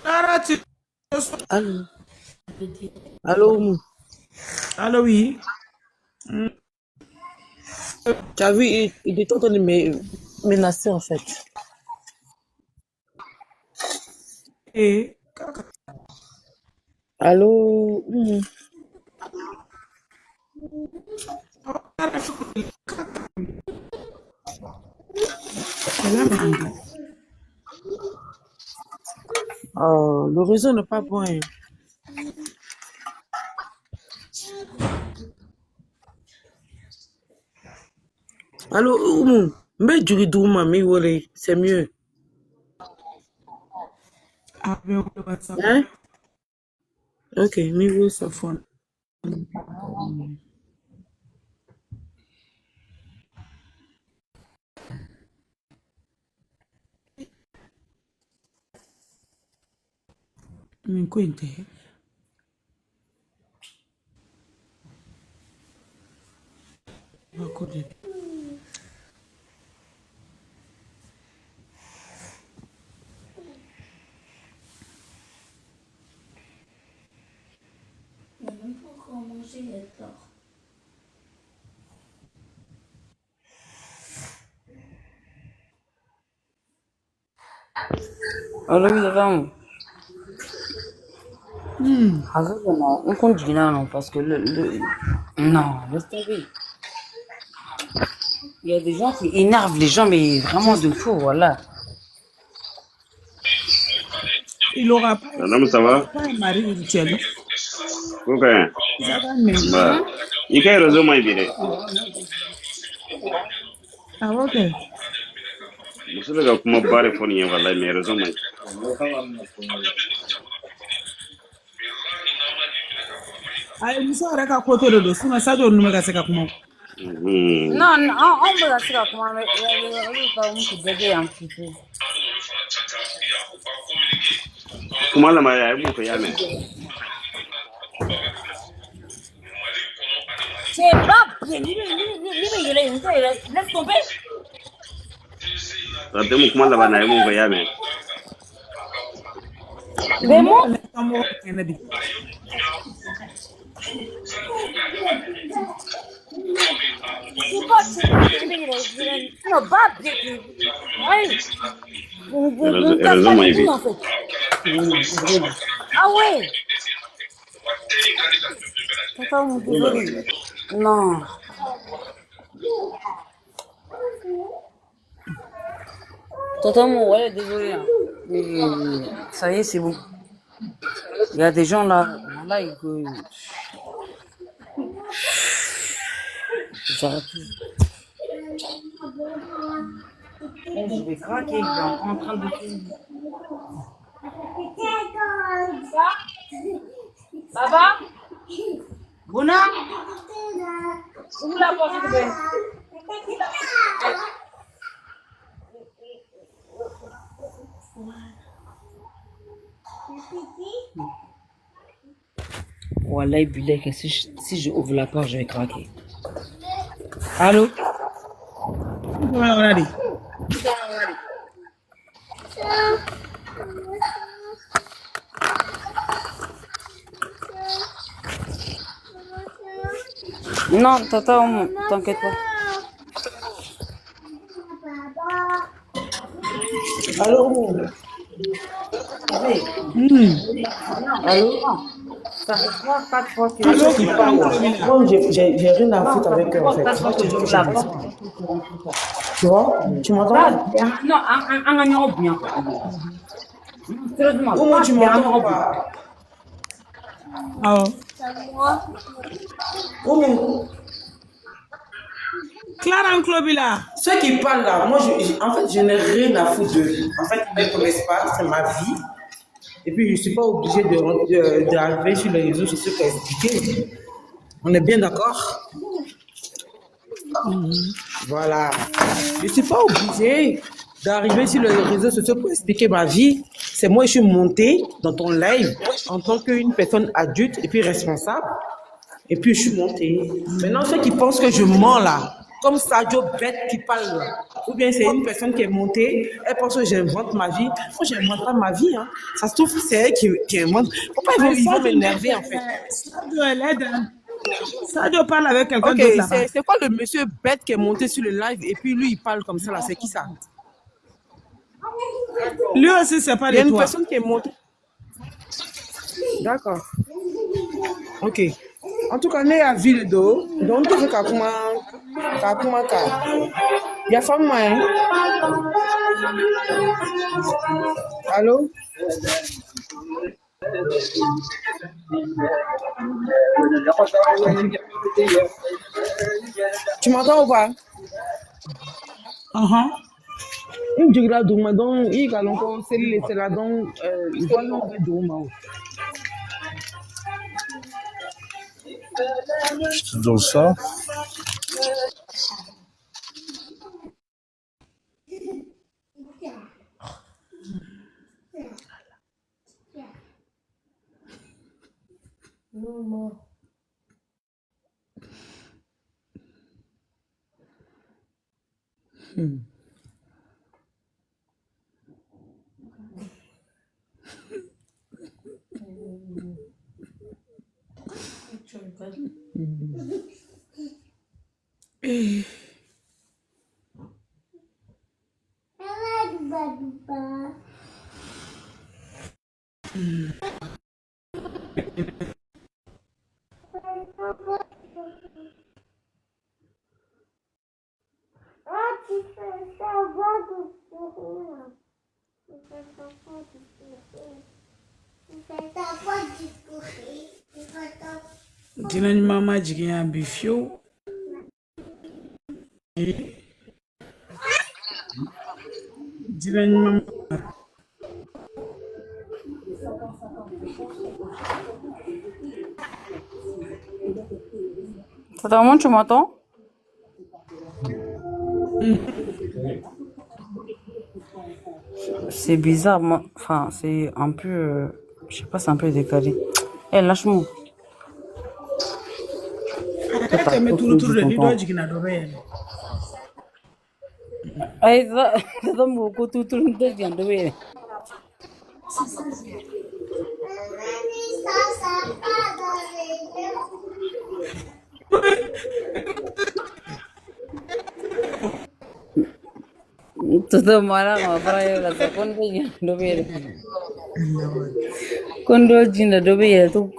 Clara, tu... Allô? Allô, Oumou? Allô, oui. Tu as vu, il était en train de me menacer en fait. Et... Allô? Oumou? Oh, le réseau n'est pas bon. Hein. Allô, Oumou, mais du ridouma, mais voilà, c'est mieux. Hein? Ok, mais voilà, ça fond. Mais quoi, il était? Même pas encore manger, il est tard. Alors, oui, vraiment. On continue, non, parce que non, laisse tomber. Il y a des gens qui énervent les gens, mais vraiment de fou, voilà. Il aura pas, Madame, ça va? pas un mari rituel. Ok. Ça va, mais. Bah, il y a réseau moins bien. Ah, ok. Muso daga kuma bare phone yin wallahi mai réseau moins. Ay, muso yɛrɛ ka ko to de don sinon Sadio ninnu bɛ ka se ka kuma. Non, non, on peut la faire comment, mais un petit peu. Kuma la ma ya mu ko ya me. C'est pas bien, laisse tomber. Rabbe mu kuma la ba na mu ko ya me. Mais moi, c'est pas non, pas bien. Réseau moins bien. En fait. Ah ouais. Attends, désolé. Non. Totalement, ouais, désolé. Hein. Mais ça y est, c'est bon. Il y a des gens là, ils... J'arrête plus. Je vais craquer, il est en train de... Baba? Buna? Où la porte de bain? Wallah, Bilek, si je ouvre la porte, je vais craquer. Allô? on a dit. Non, tata, t'inquiète pas. Allô? Allô? Ça fait 3-4 fois que Qui parle là. Moi, j'ai rien à foutre avec eux en fait. Moi, je dis la tu vois? Tu m'entends? Non, un gagnant bien. Sérieusement. Au moins, tu m'entends pas. Ah, Au moins. Clara Nklobila. Ceux qui parlent là, moi, en fait, je n'ai rien à foutre d'eux. En fait, ils ne me connaissent pas, c'est ma vie. Et puis, je ne suis pas obligé d'arriver sur les réseaux sociaux pour expliquer. On est bien d'accord? Voilà. Je ne suis pas obligé d'arriver sur les réseaux sociaux pour expliquer ma vie. C'est moi, je suis montée dans ton live en tant qu'une personne adulte et puis responsable. Et puis, je suis montée. Maintenant, ceux qui pensent que je mens là, comme Sadio bête qui parle là, ou bien c'est une personne qui est montée, elle pense que j'invente ma vie. Moi, je n'invente pas ma vie. Hein. Ça se trouve, c'est elle qui invente. Pourquoi ils vont m'énerver en fait? Sadio, elle aide. Sadio parle avec quelqu'un Ok, d'autre là-bas. c'est quoi le monsieur bête qui est monté sur le live et puis lui, il parle comme ça là? C'est qui ça? Lui aussi, c'est pas Il y a de une toi. personne qui est montée. D'accord. Ok. En tout cas, né à ville d'eau, donc tu fais kakuma ka. Il y a femme hein? Allô? Tu m'entends ou pas? Une digra douma donc il y a longtemps c'est là donc il faut l'enlever douma. Dans ça. Dinañ mama jigéen bi fiw. Dinañ mama. Totalement, tu m'entends? C'est bizarre, moi. Enfin, c'est un peu. Je sais pas, c'est un peu décalé. Eh, lâche-moi. Arrête de me tourner les doigts jigéen do ben. Ay, ça me beaucoup tout le temps, j'en devais. Todo mala, ma para la seconda j'en devais. Quando j'en devais, tout.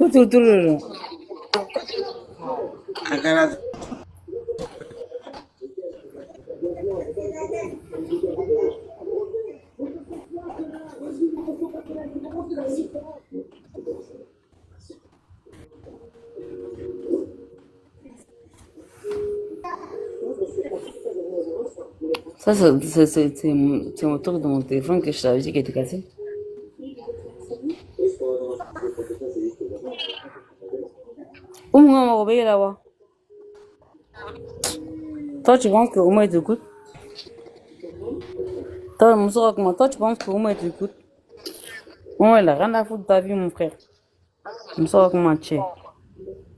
Ça, c'est mon tour de mon téléphone que je t'avais dit qu'il était cassé. Où m'a obéi là-bas? Toi, tu penses que Ouma t'écoute? Toi, tu penses que Ouma t'écoute? Ouma, il a rien à foutre de ta vie, mon frère. Moussa, comment tu es?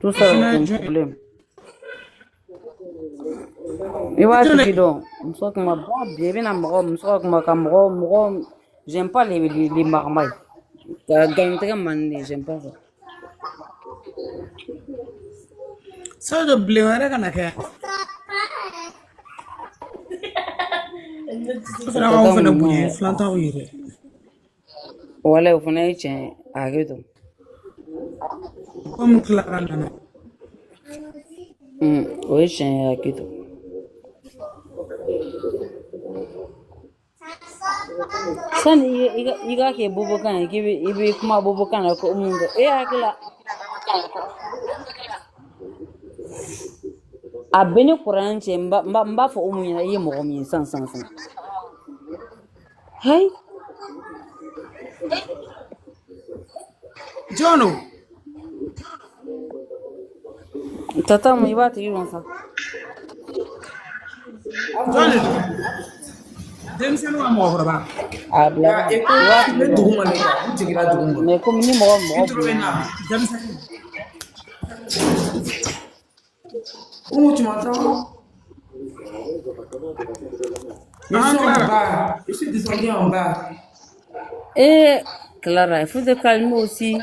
Tout ça, c'est un problème. Il va te dire, Moussa, comment bien, j'aime pas les marmailles. J'aime pas ça. Ça de blé, on a kana kaya. Ça va faire le bouillir, flantant oui. Voilà, vous venez tiens, arrête. Comme Clara nana. Oui, tiens, arrête. San iga ke bobo kan ibe kuma bobo kan ko mungo akla abeni Quran che mba fo umunya yi mo mi san hey Jono tata mu iba ti yon sa Jono Denselou a mo ba abla Le douma les gars, tu diras douma. mais comme ni mo Où tu m'entends? Je suis en bas. Je suis descendu en bas. et Clara, il faut te calmer aussi.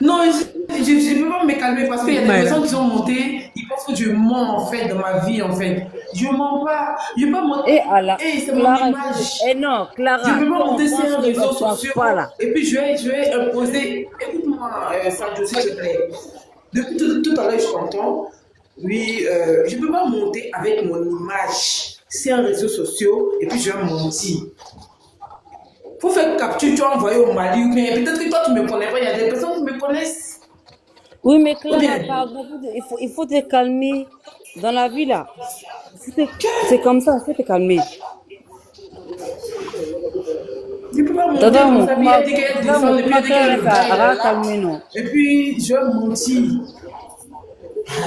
Non, je ne peux pas me calmer parce qu'il y a des personnes qui sont montées. Ils pensent que je mens en fait dans ma vie en fait. Je mens pas. Je ne peux pas monter. C'est mon image. Non, Clara. Je ne peux pas monter sur un réseau social. Et puis je vais imposer. Écoute-moi, Sadio, s'il te plaît. Depuis tout à l'heure, je t'entends. Oui, je ne peux pas monter avec mon image sur un réseau social et puis je vais mentir. Faut faire capture, tu as envoyé au Mali ou bien peut-être que toi tu me connais pas, il y a des personnes qui me connaissent. Oui, mais Ou Clara, bien, pardon, il faut te calmer dans la vie là. C'est comme ça, il faut te calmer. je ne peux pas monter Tada comme mu ça, puis kuma elle dit qu'elle tada mu descend, et puis kuma elle dit Clara qu'elle le ka gars il a est ka là. calmer non. Et puis je vais mentir.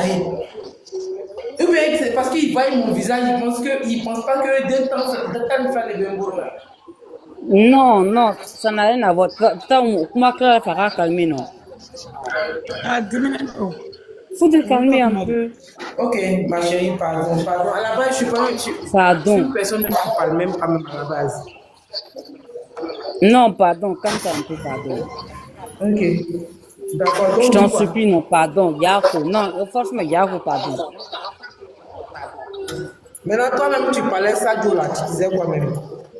Aïe. Ou bien c'est parce qu'il voit mon visage, il pense pas que d'un temps, faire les mêmes là. Non, non, ça n'a rien à voir. Tada mu kuma Clara ka a ka calmer non. Ah, dimine. Oh. Faut te On va calmer un comment? Ok, peu. ma chérie, pardon, pardon. À la base, je suis Pardon. une personne qui parle même pas même à la base. Non, pardon, calme-toi un peu, pardon. Ok, d'accord, Je donc dis t'en quoi? supplie, non, pardon, Yako. Non, franchement, Yako, pardon. Maintenant, toi-même, tu parlais Sadio là, tu disais quoi même?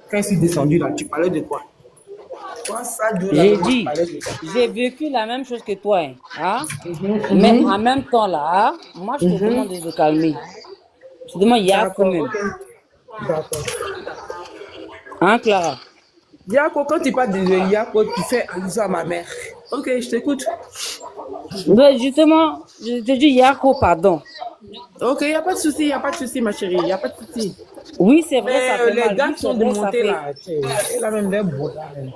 Quand je suis descendu là, tu parlais de quoi? Toi, Sadio là, J'ai même, tu dit, parlais de quoi? j'ai vécu la même chose que toi, hein, hein? Mhm, Mais en mhm, même temps, là, hein, moi, je te demande mhm. de te calmer. Je te demande Yako D'accord, même. ok. D'accord. Hein, Clara? Yako, quand tu parles de Yako, tu fais allusion à ma mère. Ok, je t'écoute. Ben, justement, je te dis Yako, pardon. Ok, il n'y a pas de souci, il n'y a pas de souci, ma chérie, il n'y a pas de souci. Oui, c'est vrai, ça Mais fait les mal. gars Oui, qui c'est sont de vrai, ça monter fait. là, elle a même des beaux là, même.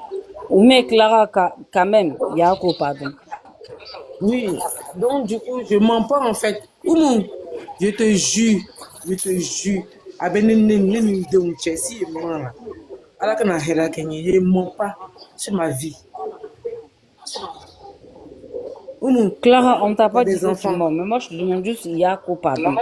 Mais Clara, quand même, Yako, pardon. Oui, donc du coup, je mens pas en fait. Oumou, je te jure. Abenene de un Chelsea et moi là. Alors que na hera Kenya, je mens pas sur ma vie. Oumou, Clara, on ne t'a t'as pas dit des que tu enfants. mens, mais moi, je te demande juste Yako, pardon.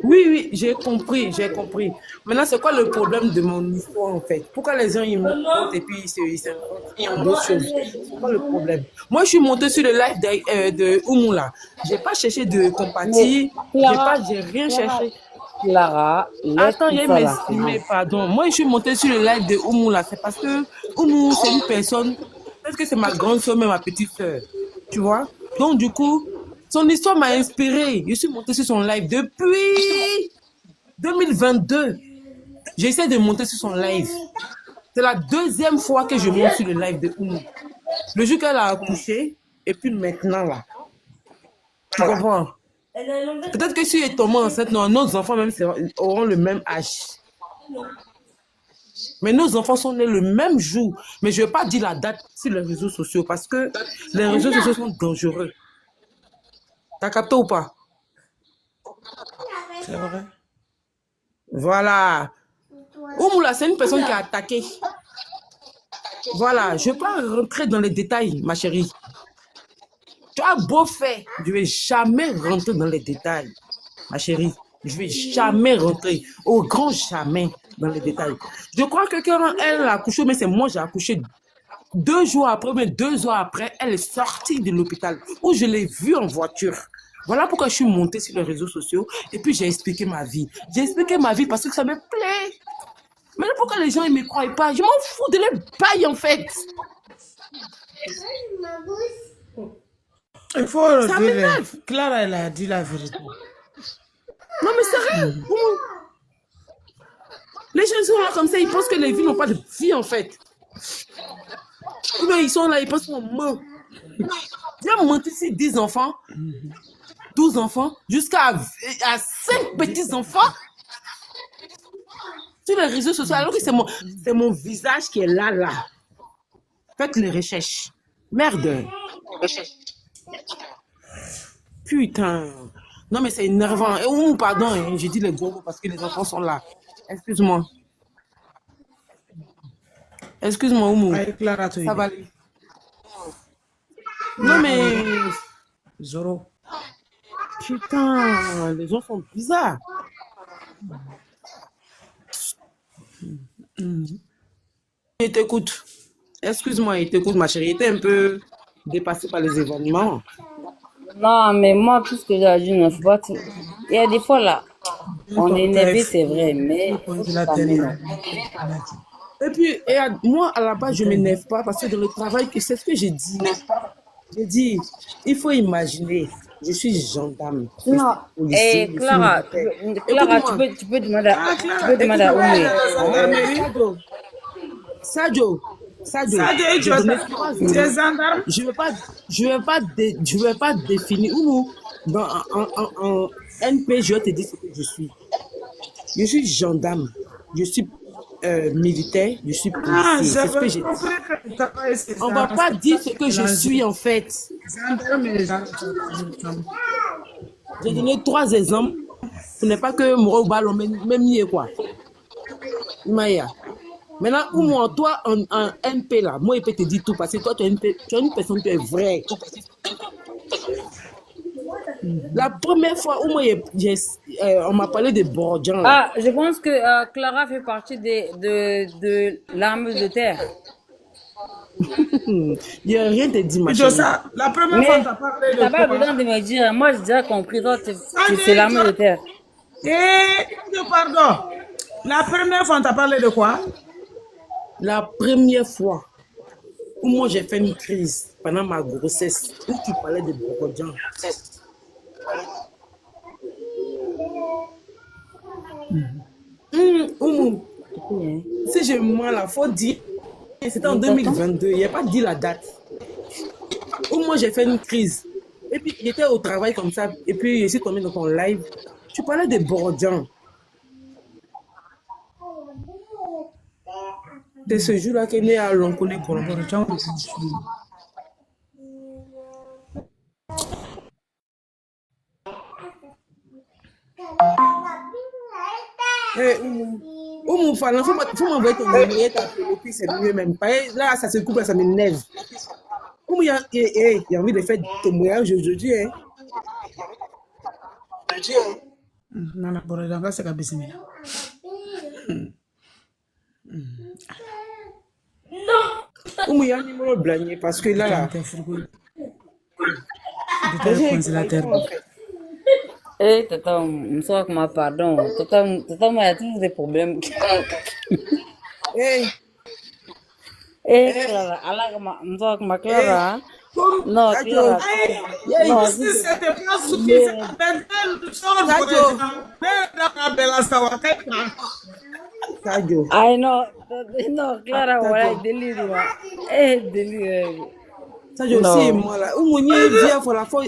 Oui, oui, j'ai compris, j'ai compris. Maintenant, c'est quoi le problème de mon histoire en fait? Pourquoi les gens ils me montent et puis ils s'inventent d'autres choses? C'est quoi le problème? Moi, je suis montée sur le live de Oumou là. J'ai pas cherché de Mais compatir, Clara, j'ai rien Clara, cherché. Clara, laisse Attends, tout il y a ça là, c'est bon. m'exprimer, pardon. Moi, je suis montée sur le live de Oumou là. C'est parce que Oumou, c'est une personne. Peut-être que c'est ma grande soeur, mais ma petite soeur. Tu vois? Donc, du coup, son histoire m'a inspirée. Je suis montée sur son live depuis 2022. J'essaie de monter sur son live. C'est la deuxième fois que je monte sur le live de Oumou. Le jour qu'elle a accouché, et puis maintenant là. Tu comprends? Peut-être que si elle est tombée enceinte, nos enfants même auront le même âge. Mais nos enfants sont nés le même jour. Mais je ne vais pas dire la date sur les réseaux sociaux parce que les réseaux sociaux sont dangereux. T'as capté ou pas? C'est vrai. Voilà. Oumoula, c'est une personne qui a attaqué. Voilà, je ne vais pas rentrer dans les détails, ma chérie. Tu as beau faire, je ne vais jamais rentrer dans les détails, ma chérie. Je ne vais jamais rentrer, au grand jamais, dans les détails. Je crois que quand elle a accouché, mais c'est moi j'ai accouché 2 jours après, mais 2 heures après, elle est sortie de l'hôpital où je l'ai vue en voiture. Voilà pourquoi je suis montée sur les réseaux sociaux et puis j'ai expliqué ma vie. J'ai expliqué ma vie parce que ça me plaît. Mais pourquoi les gens ne me croient pas? Je m'en fous de les bails en fait. Il faut le Ça dire. m'énerve. Clara, elle a dit la vérité. Non mais sérieux. Les gens sont là comme ça, ils pensent que les vies n'ont pas de vie en fait. Ou bien ils sont là, ils pensent qu'on ment. Viens monter ici 10 enfants, 12 enfants, jusqu'à 5 petits-enfants. Sur les réseaux sociaux, alors que c'est mon visage qui est là, là. Faites les recherches. Merde. Putain. Non, mais c'est énervant. Pardon, hein, j'ai dit les gros mots parce que les enfants sont là. Excuse-moi. Excuse-moi, Oumou. Aïe, Clara, tu Ça va aller. Non, mais. Zoro. Putain, les gens sont bizarres. Il t'écoute. Excuse-moi, il t'écoute, ma chérie. Il était un peu dépassé par les événements. Non, mais moi, tout ce que j'ai dit, ne faut pas. Il y a des fois là, on est énervé, c'est vrai, mais il faut se calmer, non. Et puis, moi, à la base, je ne m'énerve pas parce que dans le travail, c'est ce que j'ai dit. Je dis, il faut imaginer, je suis gendarme, je suis Non, policier, je suis Clara, militaire. Clara, Écoute-moi, tu peux demander Ah, tu Clara, peux tu demander à travailles Oumé. à la gendarmerie? Sadio, Sadio, Sadio, Ça dit, tu j'ai vas donné 3 tu es ans. gendarme? Je vais pas définir. Ou dans en NP, je vais te dire ce que je suis. Je suis gendarme, je suis militaire, je suis Ah, policier. C'est ce que j'avais j'ai dit. compris que tu travailles ces On va gendarmes. pas C'est pour ça dire que ce tu que je mélanges. suis en fait. Gendarme et gendarme. J'ai donné 3 exemples. Ce n'est pas que Moro Ballon, même mieux quoi. Maya. Maintenant, ou moi, toi, en NP là, moi, il peut te dire tout parce que toi, tu es une personne qui est vraie. La première fois où moi, on m'a parlé de Borodjan là. Ah, je pense que Clara fait partie de l'armée de terre. Il n'y a rien de dit, ma Et chérie. ça, la première fois, on Mais t'a parlé t'as de pas quoi? besoin de me dire. Moi, j'ai déjà compris. Toi, Ça c'est dit, l'armée de terre. pardon. La première fois, on t'a parlé de quoi? La première fois où moi j'ai fait une crise pendant ma grossesse, où tu parlais de Borodjan. Oumou, si je mens là, faut dire. C'était en 2022, il n'y a pas dit la date. Où moi j'ai fait une crise. Et puis j'étais au travail comme ça, et puis je suis tombé dans ton live. Tu parlais de Borodjan. De ce jour-là qu'est né à Lonkone Colombo. Oumou, faut m'envoyer ton numéro, t'appeler, puis c'est mieux même. Là, ça se coupe, ça m'énerve. Oumou, il y a envie de faire témoignage aujourd'hui, hein. Nana Borodanga, c'est la bismillah. Oumou, il y a un numéro blagné parce que là. Eh, tata, m'sois ma pardon. Tata, moi, il y a toujours des problèmes. Hey, Clara, alors, m'sois ma Clara. Non, Clara. Non, si c'était pas suffisant, Sadio. Ay, no, Clara, voilà, délire. Délire. Sadio, Non. c'est moi là. Oumou, il vient pour la fois.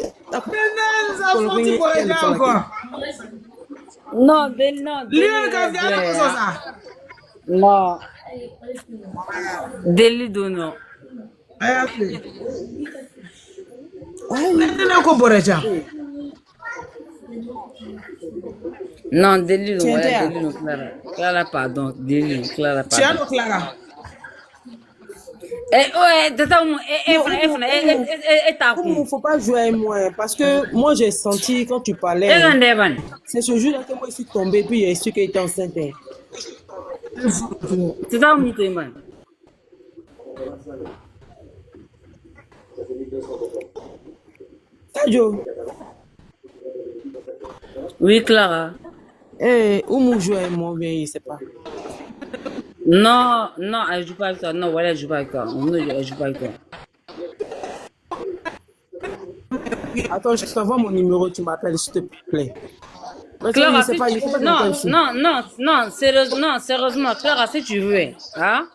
Non, non. Délire, non. Non, délire, Tiens, voilà, tiens. délire, Clara. Clara, pardon, délire, Clara, Tiens, pardon. Clara. Tata, t'as Oumou, faut pas jouer avec moi hein, parce que moi j'ai senti quand tu parlais. C'est ce jour-là que moi je suis tombée puis j'ai su qu'elle était enceinte. Hein. Tata, man. Sadio. Oui, Clara. Oumou joue avec moi, bien, il sait pas. Non, elle joue pas avec toi. Non, voilà, elle joue pas avec toi. Non, elle joue pas avec toi. Attends, je t'envoie mon numéro, tu m'appelles, s'il te plaît. Clara, je sais pas, je sais pas non, sérieusement, Clara, si tu veux, hein,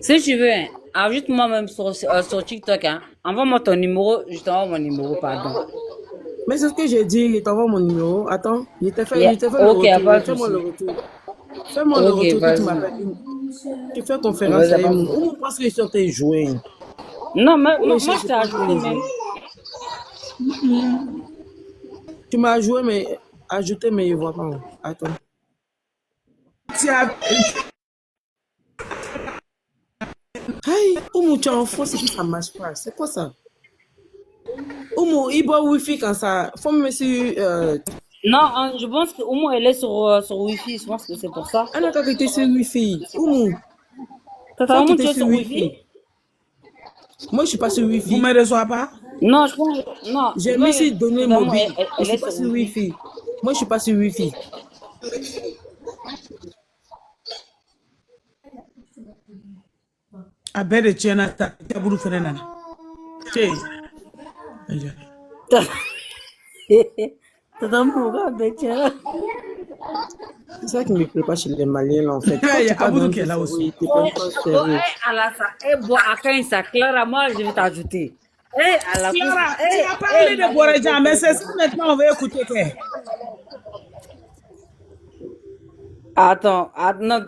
si tu veux, ajoute-moi même sur TikTok, hein, envoie-moi ton numéro, je t'envoie mon numéro, pardon. Mais c'est ce que j'ai dit, je t'envoie mon numéro. Attends, je t'ai fait, Yeah. le Ok, retour. pas de Fais-moi le souci. retour. Fais-moi le Ok, retour que vas-y. tu m'appelles. Tu fais conférence Vas-y, avec pas de moi. Ou parce que je suis en train de jouer. Non, mais Oui, moi, je je t'ai ajouté même. Tu m'as joué, mais ajouté, mais je ne vois pas. Attends. Aïe, Oumou, tu es en France et puis ça ne marche pas. C'est quoi ça? Oumou, il boit Wi-Fi quand ça. Faut me sur. Non, je pense qu'au moins elle est sur Wi-Fi, je pense que c'est pour ça. Elle a qu'à quitter sur Wi-Fi. Oumou, Tata, faut au moins tu quitter es sur sur Wi-Fi. Wi-Fi? Moi, je ne suis pas sur Vous Wi-Fi. ne me reçoivez pas? Non, je pense, non. J'ai mis sur données Tata, mobiles. Je elle ne suis est pas sur sur Wi-Fi. Wi-Fi. Moi, je ne suis pas sur Wi-Fi. A bɛɛ de tiɲɛna ta buru fɛnɛ nana. Che. Aïe. Tata Mouga, Betcha. C'est ça qui me plaît pas chez les Maliens, là, en fait. Quand Il y tu a parles Aboudou d'un qui est peu là sérieux, aussi. ils te prennent pas Oh, sérieux. Alassa, bon, à quand ça, Clara, moi, je vais t'ajouter. À la Clara, tu as parlé de Boréjan, mais c'est ça maintenant, on va écouter. Attends, non,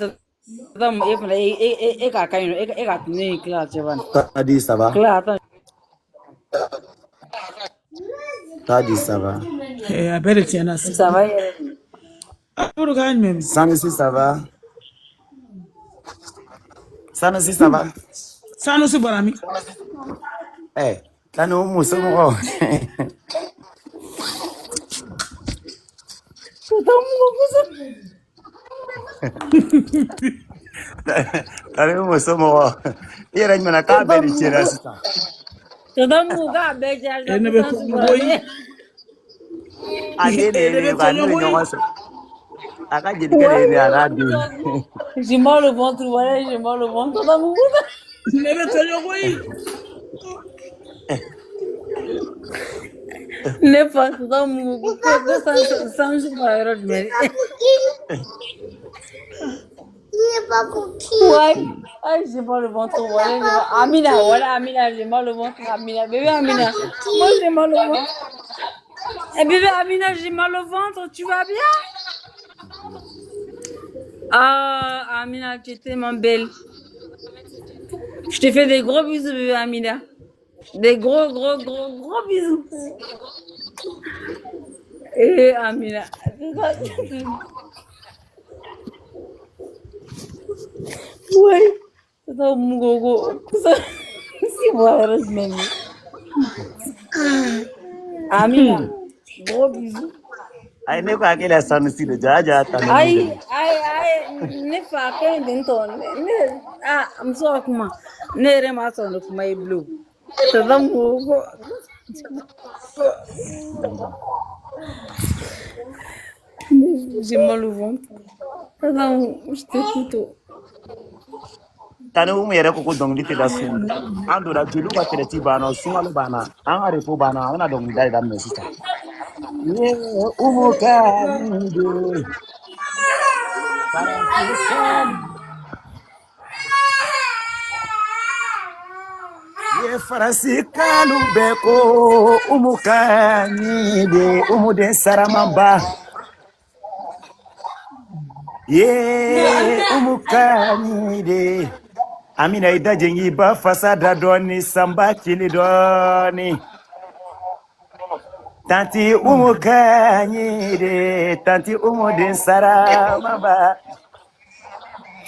Clara, tu vois. T'as dit ça va? Clara, attends. T'as dit ça va? Eh, à belle tienne, Ça va, Aboudou gagne même. Sanusi, ça va? Sanusi, ça va? Ça nous c'est bon ami. Eh, t'as nous mousse, mon T'as nous mousse, mon Il y a une manaka, belle tienne, c'est ça. Tata Mouga, Betcha, Et ne veut pas nous Agé, les gars, Aka jadi kan ini arabi. J'ai mal au ventre, voilà, j'ai mal au ventre. Tata Mouga. Ne veut pas nous Ne pas, Tata Mouga. Ça, je vais pas mais. Ouais. Ay, j'ai mal au ventre, voilà. Amina, j'ai mal au ventre, Amina. Bébé Amina, moi j'ai mal au ventre. Eh bébé Amina, j'ai mal au ventre, tu vas bien? Ah, Amina, tu es tellement belle. Je te fais des gros bisous, bébé Amina. Des gros bisous. Eh, Amina. Ouais. C'est un mougogo. C'est moi, même. Amina, gros bisous. Ai ne ko akela Sanusi da jaja ta. Ai, ne fa kai din to ne am so kuma ne re ma so kuma i blue. To zan mugo. J'ai mal au ventre. Non, je t'écoute. Tani umu yɛrɛ ko dɔnkili tɛ da sun an donna jeliw ka traite banna sunkalo banna an ka repo banna an bɛna dɔnkilida de daminɛ sisan ye umu ka nin de faransikan ye faransikanu bɛɛ ko umu ka nin de umu den saramanba ye umu ka nin de Amina ida jengi ba fasada doni samba kili doni Tanti umu kanyide Tanti umu din saramaba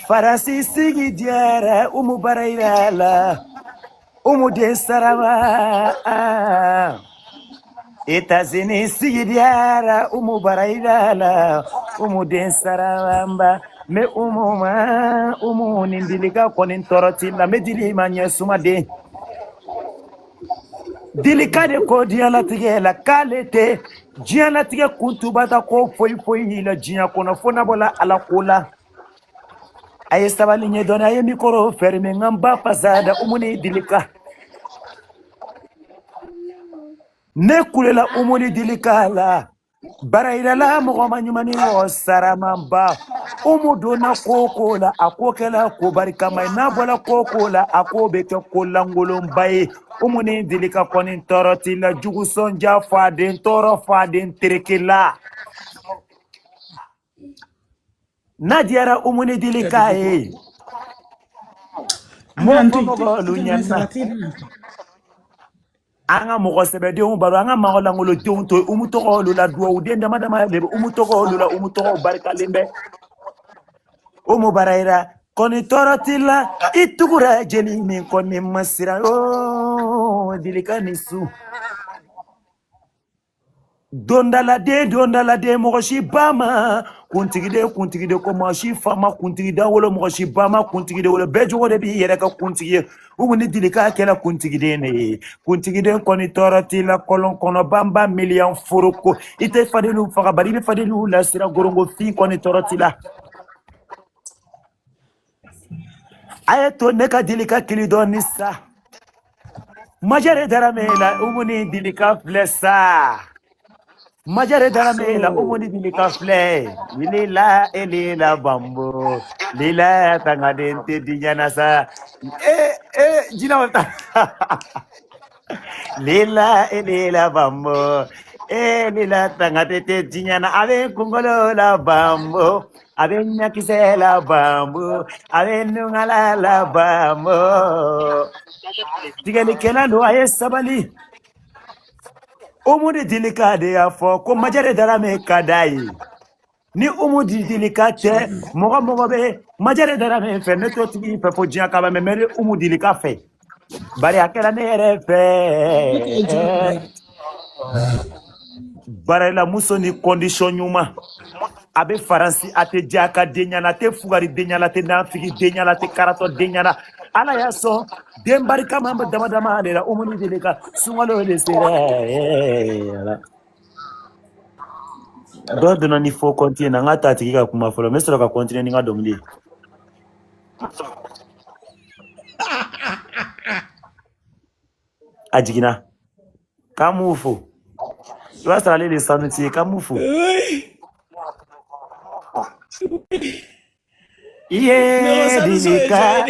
Farasi sigi diara umu barairala Umu din sarama Etazini sigi diara umu barairala Umu din saramba Me umu nindilika konin toroti la me dili manye sumade dilika de ko dialatige la kalete dialatige kuntubata ko foi la dia kono fona bola ala kola ay sabali nye dona ye mikoro ferme ngamba pasada umuni dilika ne kulela umuni dilika la Baraira la mɔgɔ ɲumani o saramamba umu donna koko la a ko kɛla ko barikama ye n'a bɔla koko la a ko bɛ kɛ ko langolonba ye umu ni dili ka kɔni tɔɔrɔ t'i la jugu sɔnja faden tɔɔrɔ faden tereke la n'a diyara umu ni dili k'a ye mɔgɔ lu ɲɛna Anga mɔgɔ sɛbɛdenw baro anga mɔgɔ langolodenw to umu tɔgɔ olu la duwawu den dama dama de umu tɔgɔ olu la umu tɔgɔ barikalen bɛ umu baraira kɔni tɔɔrɔ t'i la i tugura jeli min kɔni masira o dilika ni su dondaladen mɔgɔ si ba ma kuntigide ko mɔgɔ si fa ma kuntigida wolo mɔgɔ si ba ma kuntigide wolo bɛɛ jogo de b'i yɛrɛ ka kuntigi ye umu ni dilika kɛla kuntigiden de ye kuntigiden kɔni tɔɔrɔ t'i la kɔlɔn kɔnɔ banba miliyan foroko i tɛ fadeliw faga bari i bɛ fadeliw lasira gorongofin kɔni tɔɔrɔ t'i la a ye to ne ka dilika kili dɔɔni sa Majare daramela umuni dilika flessa. Majare daramela umuni dilika fle. Lila bambo. Lila tangadente dijanasa. Jina wata. Lila bambo. Lila tangadente dinyana ave kungolo la bambo. Ave nyakise la bambo. Ave nungala la bambo. Tigani kena no aye sabali. Umudi dilika de ya fo ko majare darame kadai. Ni umudi dilika te mogo be majare darame fe ne to tigi fe fo jiya kaba me mere umudi dilika fe. Bari akela ne yere fe. Bara la muso ni condition nyuma. Abe faransi ate jaka denyana te fugari denyana te nafigi denyana te karato denyana ala ya so den barika mamba dama dama de la umuni dilika sungalo de sera. Do dona ni fo continue nga tati ka kuma folo mesro ka continue nga domli ajigina kamufu tu vas aller les sanuti kamufu iye dilika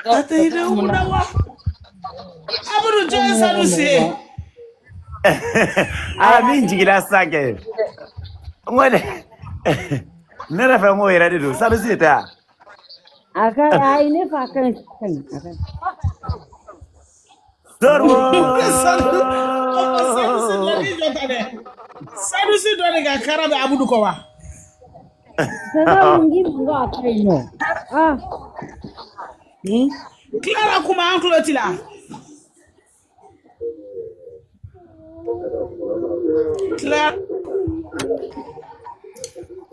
Atende umunawa. Abudu jensa nusi. Ami jigila sake ngone nera fa mo yera dido sanusi ta Aka ini pakai. dormo Sanusi doni ga karabe abudu ko wa. Sasa mungi bunga akai no. Ah. Clara kuma ankloti la. Clara.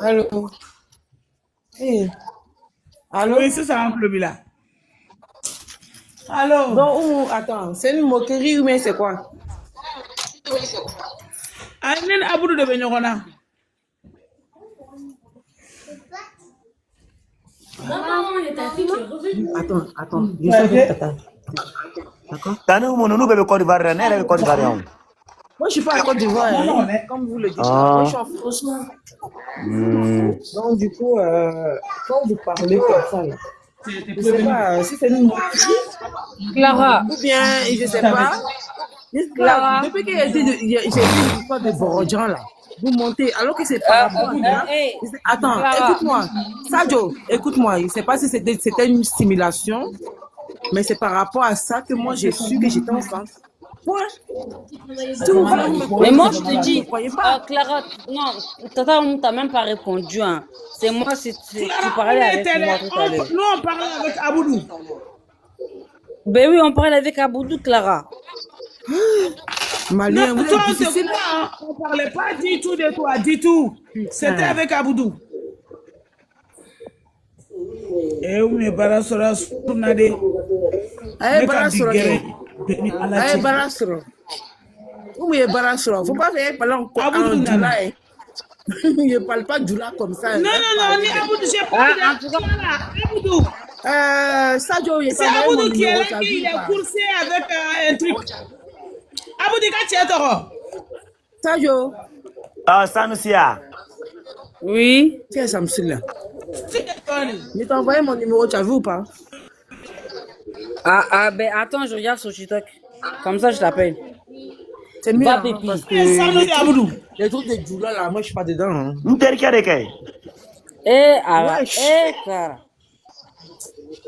Allô? Hey. Allô? Oui, c'est ça anklobi là. Allô? Donc, attends, c'est une moquerie ou bien c'est quoi? Anen abudu de benyogona. Attends. Je sais que attends. D'accord? tanu munu nu bebe Côte d'Ivoire ne re Côte d'Ivoire Moi, je suis pas à Côte d'Ivoire, hein, comme vous le dites. Moi, je suis en France. Donc, du coup, quand vous parlez comme ça, là, je sais pas si c'est une moquerie Clara. ou bien, je sais pas. Clara. Depuis qu'il y a été j'ai vu une histoire de Borodjan, là. Vous montez, alors que c'est par rapport à... Attends, Clara. écoute-moi. Sadio, écoute-moi. Je ne sais pas si c'était une simulation, mais c'est par rapport à ça que moi, j'ai su que j'étais enceinte. Point. Tout, voilà, vous me Mais moi, je croyez, te dis, vous croyez pas. Clara, non, Tata, on t'a même pas répondu. Hein. C'est moi, tu parlais avec moi tout à l'heure. Nous on parlait avec Aboudou. Ben oui, on parlait avec Aboudou, Clara. Malien, vous Toi, êtes on se difficile. croit, hein. On parlait pas du tout de toi, du tout. C'était avec Aboudou. Eh oui, barasora sunade. Allez, Barasoro. Allez, Barasoro. Où est Barasoro? Faut pas faire parler en Aboudou, Djoula, hein. Je parle pas Djoula comme ça. Non, ni Aboudou, j'ai pas Ah, en tout cas, Aboudou. Sadio, il est C'est pas Aboudou mon qui est numéro, là, t'as qui vu il est pas? coursé avec un truc. Aboudou, quand tu es toro. Sadio, Sanusia oui. tiens, Samsul là. Je t'ai envoyé mon numéro, tu as vu ou pas? Ben attends, je regarde sur TikTok. Comme ça, je t'appelle. C'est mieux, Va, hein, Pépi. parce que Salut Aboudou. les trucs de Djoula là, moi je suis pas dedans. Hein. nteri kere kay Allah. Wesh. Clara.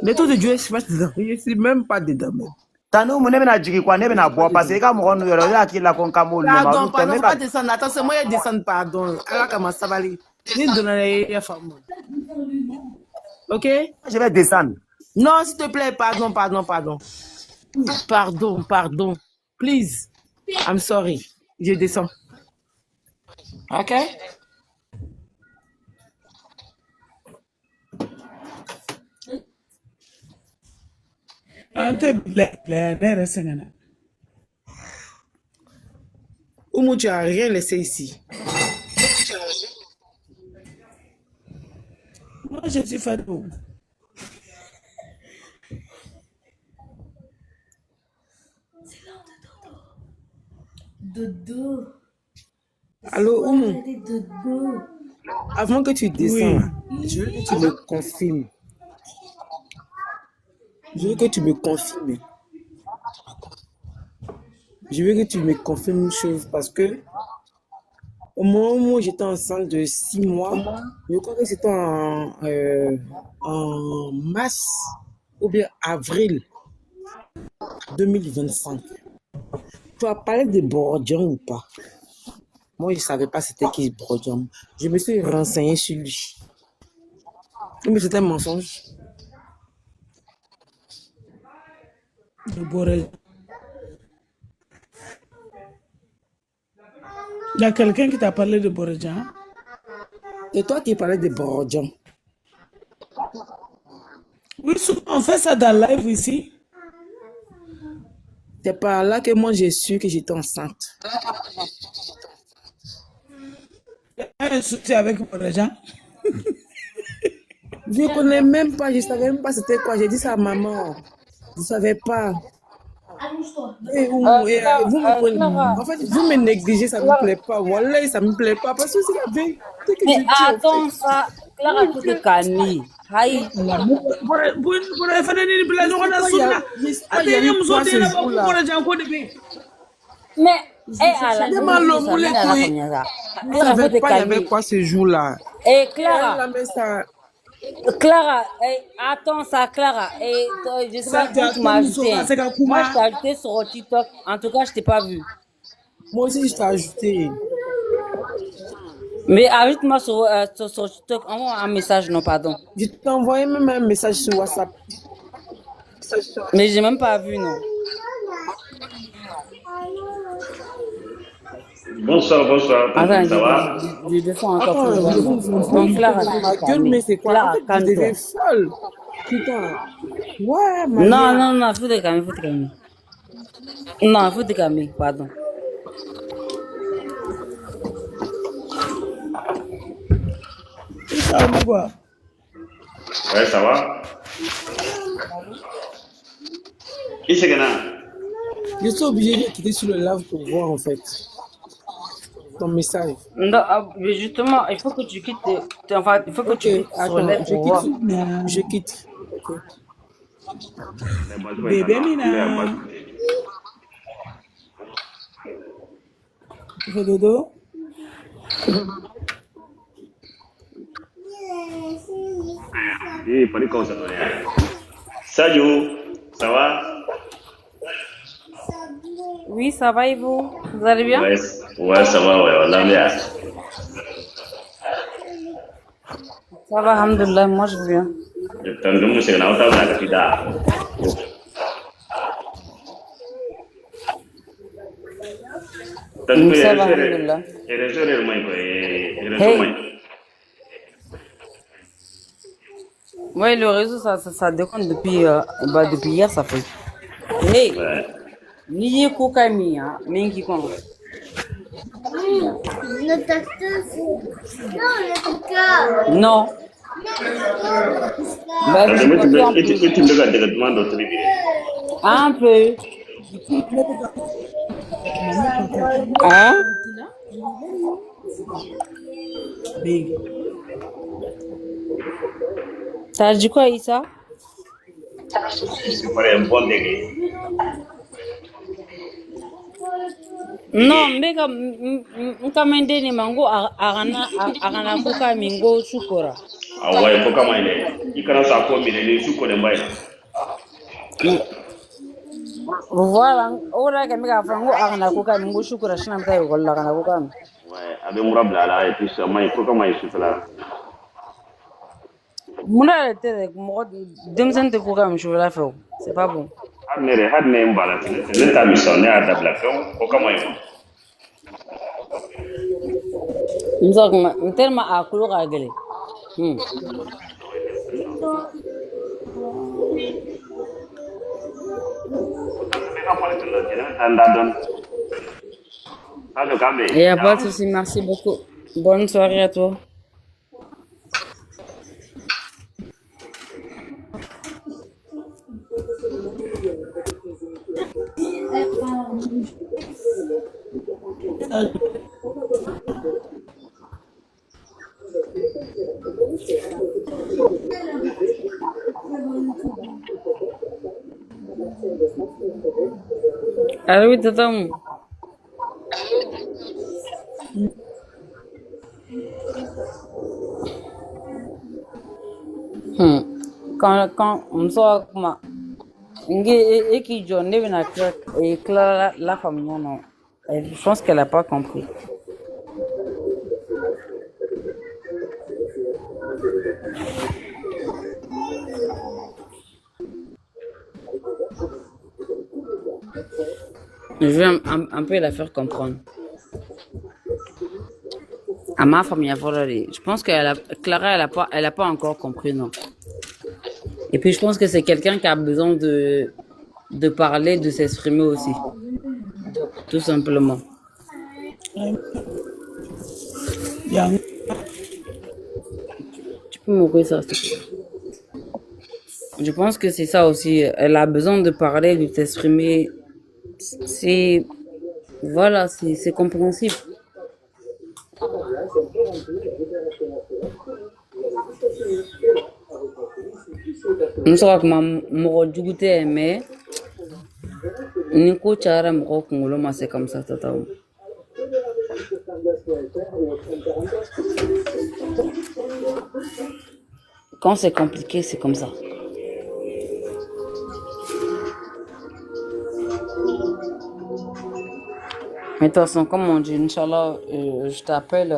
Les trucs de Djoula, je suis pas dedans. Je suis même pas dedans. Même. tanu mu ne bena jigi kwa ne bena bo parce que ka mo no yoro ya ki la kon kamol le ma Pardon, du pardon, teme faut pas ka descendre. Attends, c'est moi qui descends, pardon. Alors, comment ça va aller? Ni donner les femmes. Ok? je vais descendre Non, s'il te plaît, pardon. Pardon. Please. I'm sorry. Je descends. Ok? Ante black, ne resengana. Oumou, tu n'as rien laissé ici. Moi, je suis fatiguée. Dodo. Allô, Oumou, Dodo. avant que tu descends, Oui. là, je veux que tu me confirmes. Je veux que tu me confirmes. Je veux que tu me confirmes une chose parce que au moment où j'étais enceinte de 6 mois, je crois que c'était en mars ou bien avril 2025. Tu as parlé de Borodjan ou pas? Moi, je ne savais pas c'était qui Borodjan. Je me suis renseigné sur lui. Mais c'était un mensonge. De Borel. Il y a quelqu'un qui t'a parlé de Borodjan? C'est toi qui parlais de Borodjan. Oui, souvent, on fait ça dans le live ici. C'est par là que moi j'ai su que j'étais enceinte. Il y a un souci avec Borodjan. Je ne connais même pas, je ne savais même pas c'était quoi. J'ai dit ça à maman. Je ne savais pas. Amuse-toi. Et vous, vous me prenez. En fait, vous me négligez, ça ne me plaît pas. Voilà, ça ne me plaît pas. Parce que c'est la vérité que Mais je dis. En attends, fait. ça, Clara, tu te calmes. Aïe. Borodjan fana ni bila ɲɔgɔn na sunna. A tɛ ɲɛ muso den na ko Borodjan ko de bɛ yen. Mais, à la Demande-le, vous les couilles. Je ne savais pas il y avait quoi ce jour-là. Eh, Elle Clara, a mis ça. Clara, attends ça, Clara. Je sais pas Ça, où tu m'as ajouté. c'est qu'à Kouma. Moi, je t'ai ajouté sur TikTok. En tout cas, je t'ai pas vu. Moi aussi, je t'ai ajouté. Mais ajoute-moi sur TikTok. Envoie un message, non, pardon. Je t'ai envoyé même un message sur WhatsApp. Mais j'ai même pas vu, non. Bonsoir, bonsoir. Attends, Ça va? je descends encore Attends, plus bas. Donc, Clara, ma gueule, mais c'est quoi? Clara, En fait, je calme-toi. deviens folle. Putain. Ouais, ma Non, gueule. non, non, faut te calmer, faut te calmer. Non, faut te calmer, pardon. Ça va quoi? Ouais, ça va? Qui c'est que là? Je suis obligé de quitter sur le live pour voir en fait ton message. Non, mais justement, il faut que tu quittes. Enfin, il faut que Ok, tu quittes sur attends, le je pour voir. quitte. Je quitte. Ok. Bébé Mina. Tu fais dodo? Pas de cause. Salut, ça va? Oui, ça va et vous? Vous allez bien? Ouais, ouais, ça va, ouais, on l'a bien. Ça va, alhamdoulilah, moi je viens. Tanggung mesti kenal tahu nak tidak. Tanggung Ça va, alhamdoulilah. Réseau main quoi, réseau Hey. main. Oui, le réseau, ça déconne depuis hier, ça fait. Hey, Ouais. ni ye coca mi, hein, mingi kon. Le tacteur. Non, le tacteur. Non. Bah, Tapi je itu peux un peu. itu dekat mana tu ni? Un peu. Hein? T'as dit quoi, Issa? Pada yang pon dek. Non, mbeka mkamende ni mango agana kuka mingo shukura. Awai kau kamai ni. Ikan rasa aku mila ni suku ni baik. Voilà, ora que mbeka frango agana kuka mingo shukura shina mtayo kolla agana kuka. Ouais, abe murab la la et puis ça mai kau kamai suku la. Muna te mo demsen te kuka mshula fo. C'est pas bon. Had ne mbala ne ta mission ne ada bla kau kamai. Nzogma ntelma akulu kagele. Apa itu lah? Jangan tanda don. Ado Kambe. Il n'y a pas de souci, merci beaucoup. Bonne soirée à toi. Allô, oui, Tatam. Quand on sort, comment? Et qui John, et Clara, la famille, non. Je pense qu'elle n'a pas compris. Je vais un peu la faire comprendre. À ma famille, je pense que Clara, elle a pas encore compris, non. Et puis, je pense que c'est quelqu'un qui a besoin de parler, de s'exprimer aussi. Tout simplement. Yeah. Tu peux m'ouvrir ça, s'il te plaît? Je pense que c'est ça aussi. Elle a besoin de parler, de s'exprimer. C'est, voilà, c'est compréhensible. N sera kuma mɔgɔ jugu tɛ mais ni ko cayara mɔgɔ kunkolo ma c'est comme ça tata. Quand c'est compliqué, c'est comme ça. Mais de toute façon, comme on dit, Inch'Allah, je t'appelle.